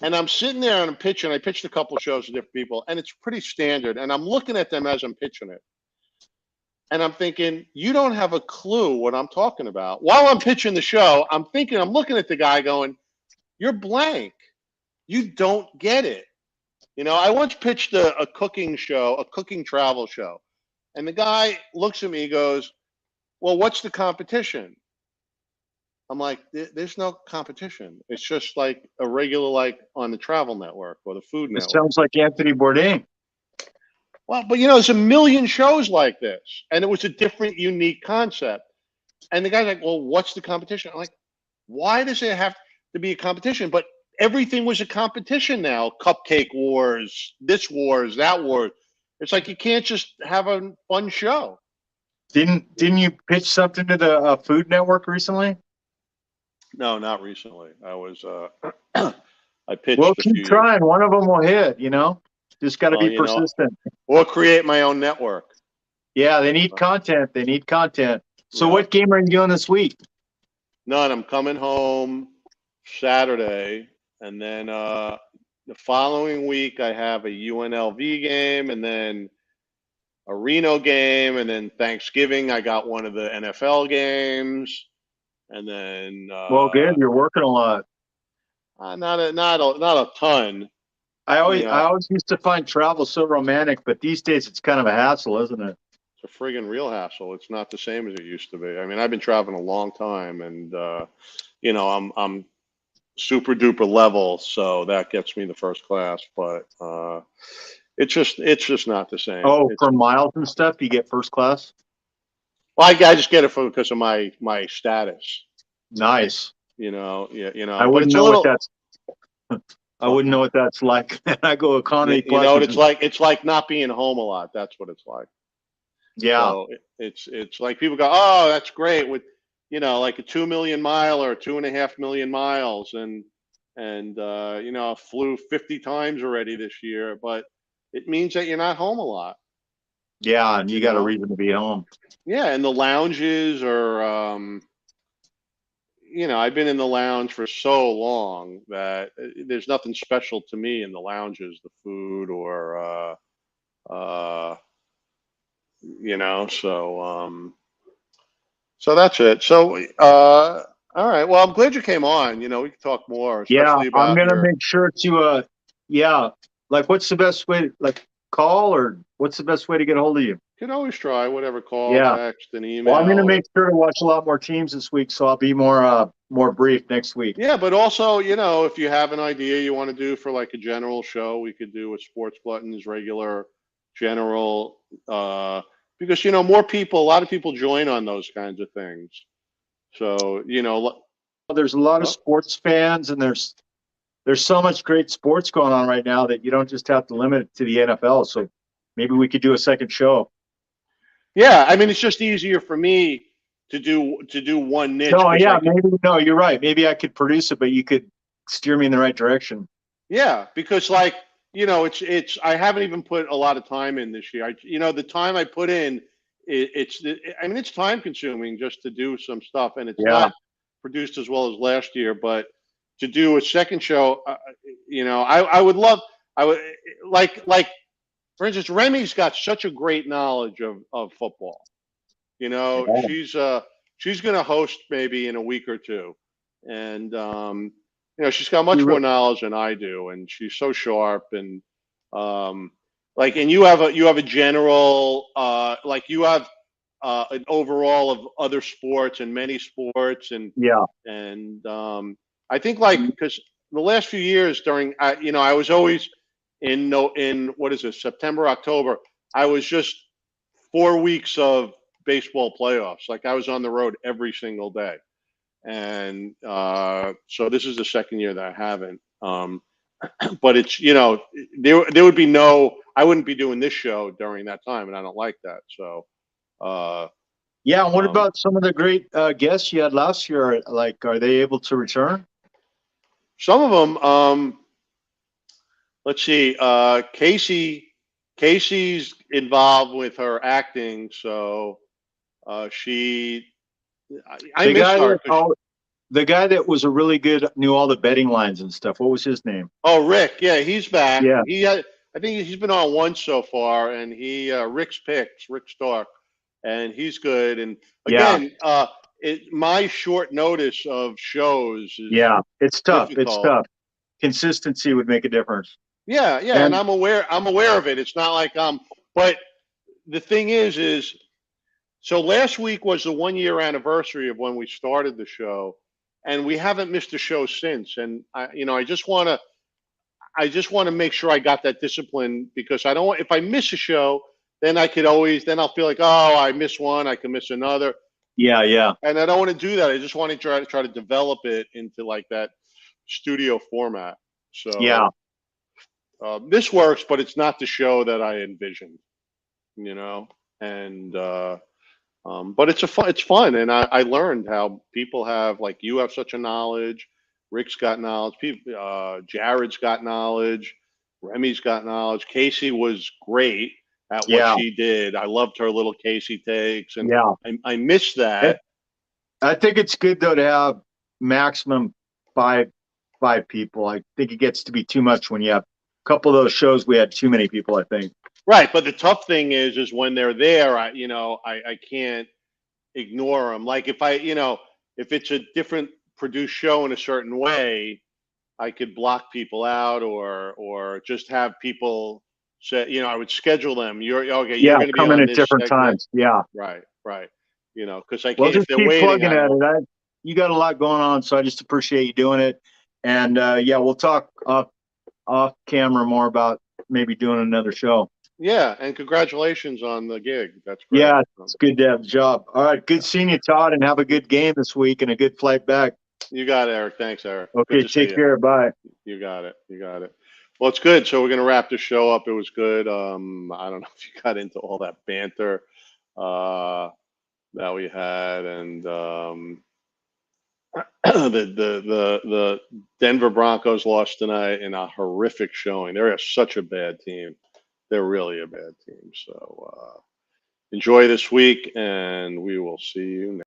Speaker 1: And I'm sitting there and I'm pitching. I pitched a couple of shows to different people, and it's pretty standard. And I'm looking at them as I'm pitching it, and I'm thinking, you don't have a clue what I'm talking about. While I'm pitching the show, I'm thinking, I'm looking at the guy going, you're blank. You don't get it. You know, I once pitched a cooking show, a cooking travel show, and the guy looks at me, he goes, well, what's the competition? I'm like, there's no competition. It's just like a regular, like on the Travel Network or the Food
Speaker 4: This
Speaker 1: Network.
Speaker 4: sounds like Anthony Bourdain.
Speaker 1: Well, but you know, there's a million shows like this, and it was a different, unique concept. And the guy's like, well, what's the competition? I'm like, why does it have to be a competition? But everything was a competition now. Cupcake wars, this wars, that war. It's like you can't just have a fun show.
Speaker 4: Didn't you pitch something to the Food Network recently?
Speaker 1: No, not recently. I was I
Speaker 4: Well,
Speaker 1: pitched a
Speaker 4: keep
Speaker 1: few years.
Speaker 4: trying. One of them will hit. Just got to
Speaker 1: Well,
Speaker 4: be
Speaker 1: you know,
Speaker 4: persistent.
Speaker 1: or create my own network.
Speaker 4: Yeah, they need content. They need content. So,
Speaker 1: Yeah.
Speaker 4: what game are you doing this week?
Speaker 1: None. I'm coming home Saturday, and then the following week I have a UNLV game, and then a Reno game, and then Thanksgiving I got one of the NFL games, and then
Speaker 4: Well, good. You're working a lot.
Speaker 1: not a ton, you
Speaker 4: I
Speaker 1: know.
Speaker 4: always used to find travel so romantic, but these days it's kind of a hassle, isn't it?
Speaker 1: It's a friggin' real hassle. It's not the same as it used to be. I mean, I've been traveling a long time, and you know, I'm super duper level, so that gets me the first class. But it's just not the same.
Speaker 4: Oh,
Speaker 1: It's
Speaker 4: for miles and stuff, you get first class.
Speaker 1: well, I just get it for because of my status.
Speaker 4: Nice.
Speaker 1: You
Speaker 4: I
Speaker 1: know. But
Speaker 4: wouldn't
Speaker 1: it's a
Speaker 4: know what
Speaker 1: little.
Speaker 4: that's. I wouldn't know what that's like. I go economy
Speaker 1: You
Speaker 4: plus.
Speaker 1: know what it's like? It's like not being home a lot. That's what it's like.
Speaker 4: Yeah.
Speaker 1: So it's like people go, oh, that's great with you know like a 2 million mile or 2.5 million miles, and you know I flew 50 times already this year, but it means that you're not home a lot.
Speaker 4: Yeah, and you got a
Speaker 1: know?
Speaker 4: reason to be home.
Speaker 1: Yeah, and the lounges are, I've been in the lounge for so long that there's nothing special to me in the lounges, the food or, so that's it. So, all right. Well, I'm glad you came on. We can talk more,
Speaker 4: Yeah,
Speaker 1: especially
Speaker 4: I'm
Speaker 1: about
Speaker 4: gonna
Speaker 1: your.
Speaker 4: make sure to yeah, like what's the best way, like call, or what's the best way to get a hold of you?
Speaker 1: You can always try whatever, call,
Speaker 4: Yeah.
Speaker 1: text, and
Speaker 4: Well, I'm gonna
Speaker 1: email.
Speaker 4: make sure to watch a lot more teams this week, so I'll be more brief next week.
Speaker 1: Yeah, but also, if you have an idea you want to do for like a general show, we could do a sports Gluttons regular general, because more people, a lot of people join on those kinds of things. So,
Speaker 4: There's a lot of
Speaker 1: oh,
Speaker 4: sports fans, and there's so much great sports going on right now that you don't just have to limit it to the NFL. So maybe we could do a second show.
Speaker 1: yeah, I mean, it's just easier for me to do one niche
Speaker 4: No,
Speaker 1: because
Speaker 4: yeah,
Speaker 1: I could.
Speaker 4: maybe no, you're right. Maybe I could produce it, but you could steer me in the right direction.
Speaker 1: Yeah, because like, it's I haven't even put a lot of time in this year. The time I put in, I mean, it's time consuming just to do some stuff, and it's
Speaker 4: Yeah.
Speaker 1: not produced as well as last year. But to do a second show, I would love, I would like for instance, Remy's got such a great knowledge of football.
Speaker 4: Yeah.
Speaker 1: She's going to host maybe in a week or two, and she's got
Speaker 4: You
Speaker 1: much
Speaker 4: re-
Speaker 1: more knowledge than I do, and she's so sharp, and and you have a general, like you have an overall of other sports and many sports, and
Speaker 4: yeah.
Speaker 1: and I think like because the last few years during I was always in no in what is it, September, October, I was just 4 weeks of baseball playoffs. Like I was on the road every single day, and so this is the second year that I haven't. But it's there would be no, I wouldn't be doing this show during that time, and I don't like that. So uh,
Speaker 4: Yeah. And what
Speaker 1: um,
Speaker 4: about some of the great guests you had last year? Like, are they able to return?
Speaker 1: some of them, let's see, Casey's involved with her acting, so she I
Speaker 4: The
Speaker 1: miss
Speaker 4: guy
Speaker 1: her
Speaker 4: that
Speaker 1: 'cause
Speaker 4: the guy that was a really good, knew all the betting lines and stuff. What was his name?
Speaker 1: oh, Rick, yeah, he's back.
Speaker 4: Yeah.
Speaker 1: I think he's been on once so far, and Rick Stark, and he's good. And
Speaker 4: Yeah.
Speaker 1: again, my short notice of shows is
Speaker 4: Yeah. It's tough. It's
Speaker 1: difficult.
Speaker 4: tough. Consistency would make a difference.
Speaker 1: Yeah, yeah, and
Speaker 4: And
Speaker 1: I'm aware of it. It's not like but the thing is so last week was the 1 year anniversary of when we started the show, and we haven't missed a show since. And I just want to make sure I got that discipline, because I don't want, if I miss a show, then then I'll feel like, oh, I missed one, I can miss another.
Speaker 4: yeah, yeah,
Speaker 1: And I don't want to do that. I just want to try to develop it into like that studio format.
Speaker 4: yeah,
Speaker 1: So this works, but it's not the show that I envisioned, you know. And but it's fun, and I learned how people have, like, you have such a knowledge, Rick's got knowledge, people, Jared's got knowledge, Remy's got knowledge. Casey was great at what
Speaker 4: yeah,
Speaker 1: she did. I loved her little Casey takes, and
Speaker 4: yeah.
Speaker 1: I miss
Speaker 4: It,
Speaker 1: that.
Speaker 4: I think it's good though to have maximum five people. I think it gets to be too much when you have a couple of those shows. We had too many people, I think.
Speaker 1: Right, but the tough thing is when they're there, I can't ignore them. Like if it's a different produced show in a certain way, I could block people out, or just have people say, I would schedule them. You're okay. You're
Speaker 4: Yeah,
Speaker 1: going to be
Speaker 4: coming
Speaker 1: on
Speaker 4: at
Speaker 1: this
Speaker 4: different
Speaker 1: segment,
Speaker 4: times. Yeah.
Speaker 1: right? Right. Because I
Speaker 4: Well,
Speaker 1: can't, if
Speaker 4: just
Speaker 1: they're
Speaker 4: keep
Speaker 1: waiting.
Speaker 4: plugging
Speaker 1: I
Speaker 4: at
Speaker 1: don't.
Speaker 4: it. You got a lot going on, so I just appreciate you doing it. And yeah, we'll talk off camera more about maybe doing another show.
Speaker 1: Yeah, and congratulations on the gig. That's great.
Speaker 4: Yeah, it's good to have a job. All right, good seeing you, Todd, and have a good game this week and a good flight back.
Speaker 1: You got it, Eric. Thanks, Eric. Good
Speaker 4: Okay,
Speaker 1: to see
Speaker 4: take
Speaker 1: you.
Speaker 4: care. Bye.
Speaker 1: You got it. You got it. Well, it's good. So we're going to wrap the show up. It was good. I don't know if you got into all that banter that we had, and the Denver Broncos lost tonight in a horrific showing. They're such a bad team. They're really a bad team. So Enjoy this week, and we will see you next.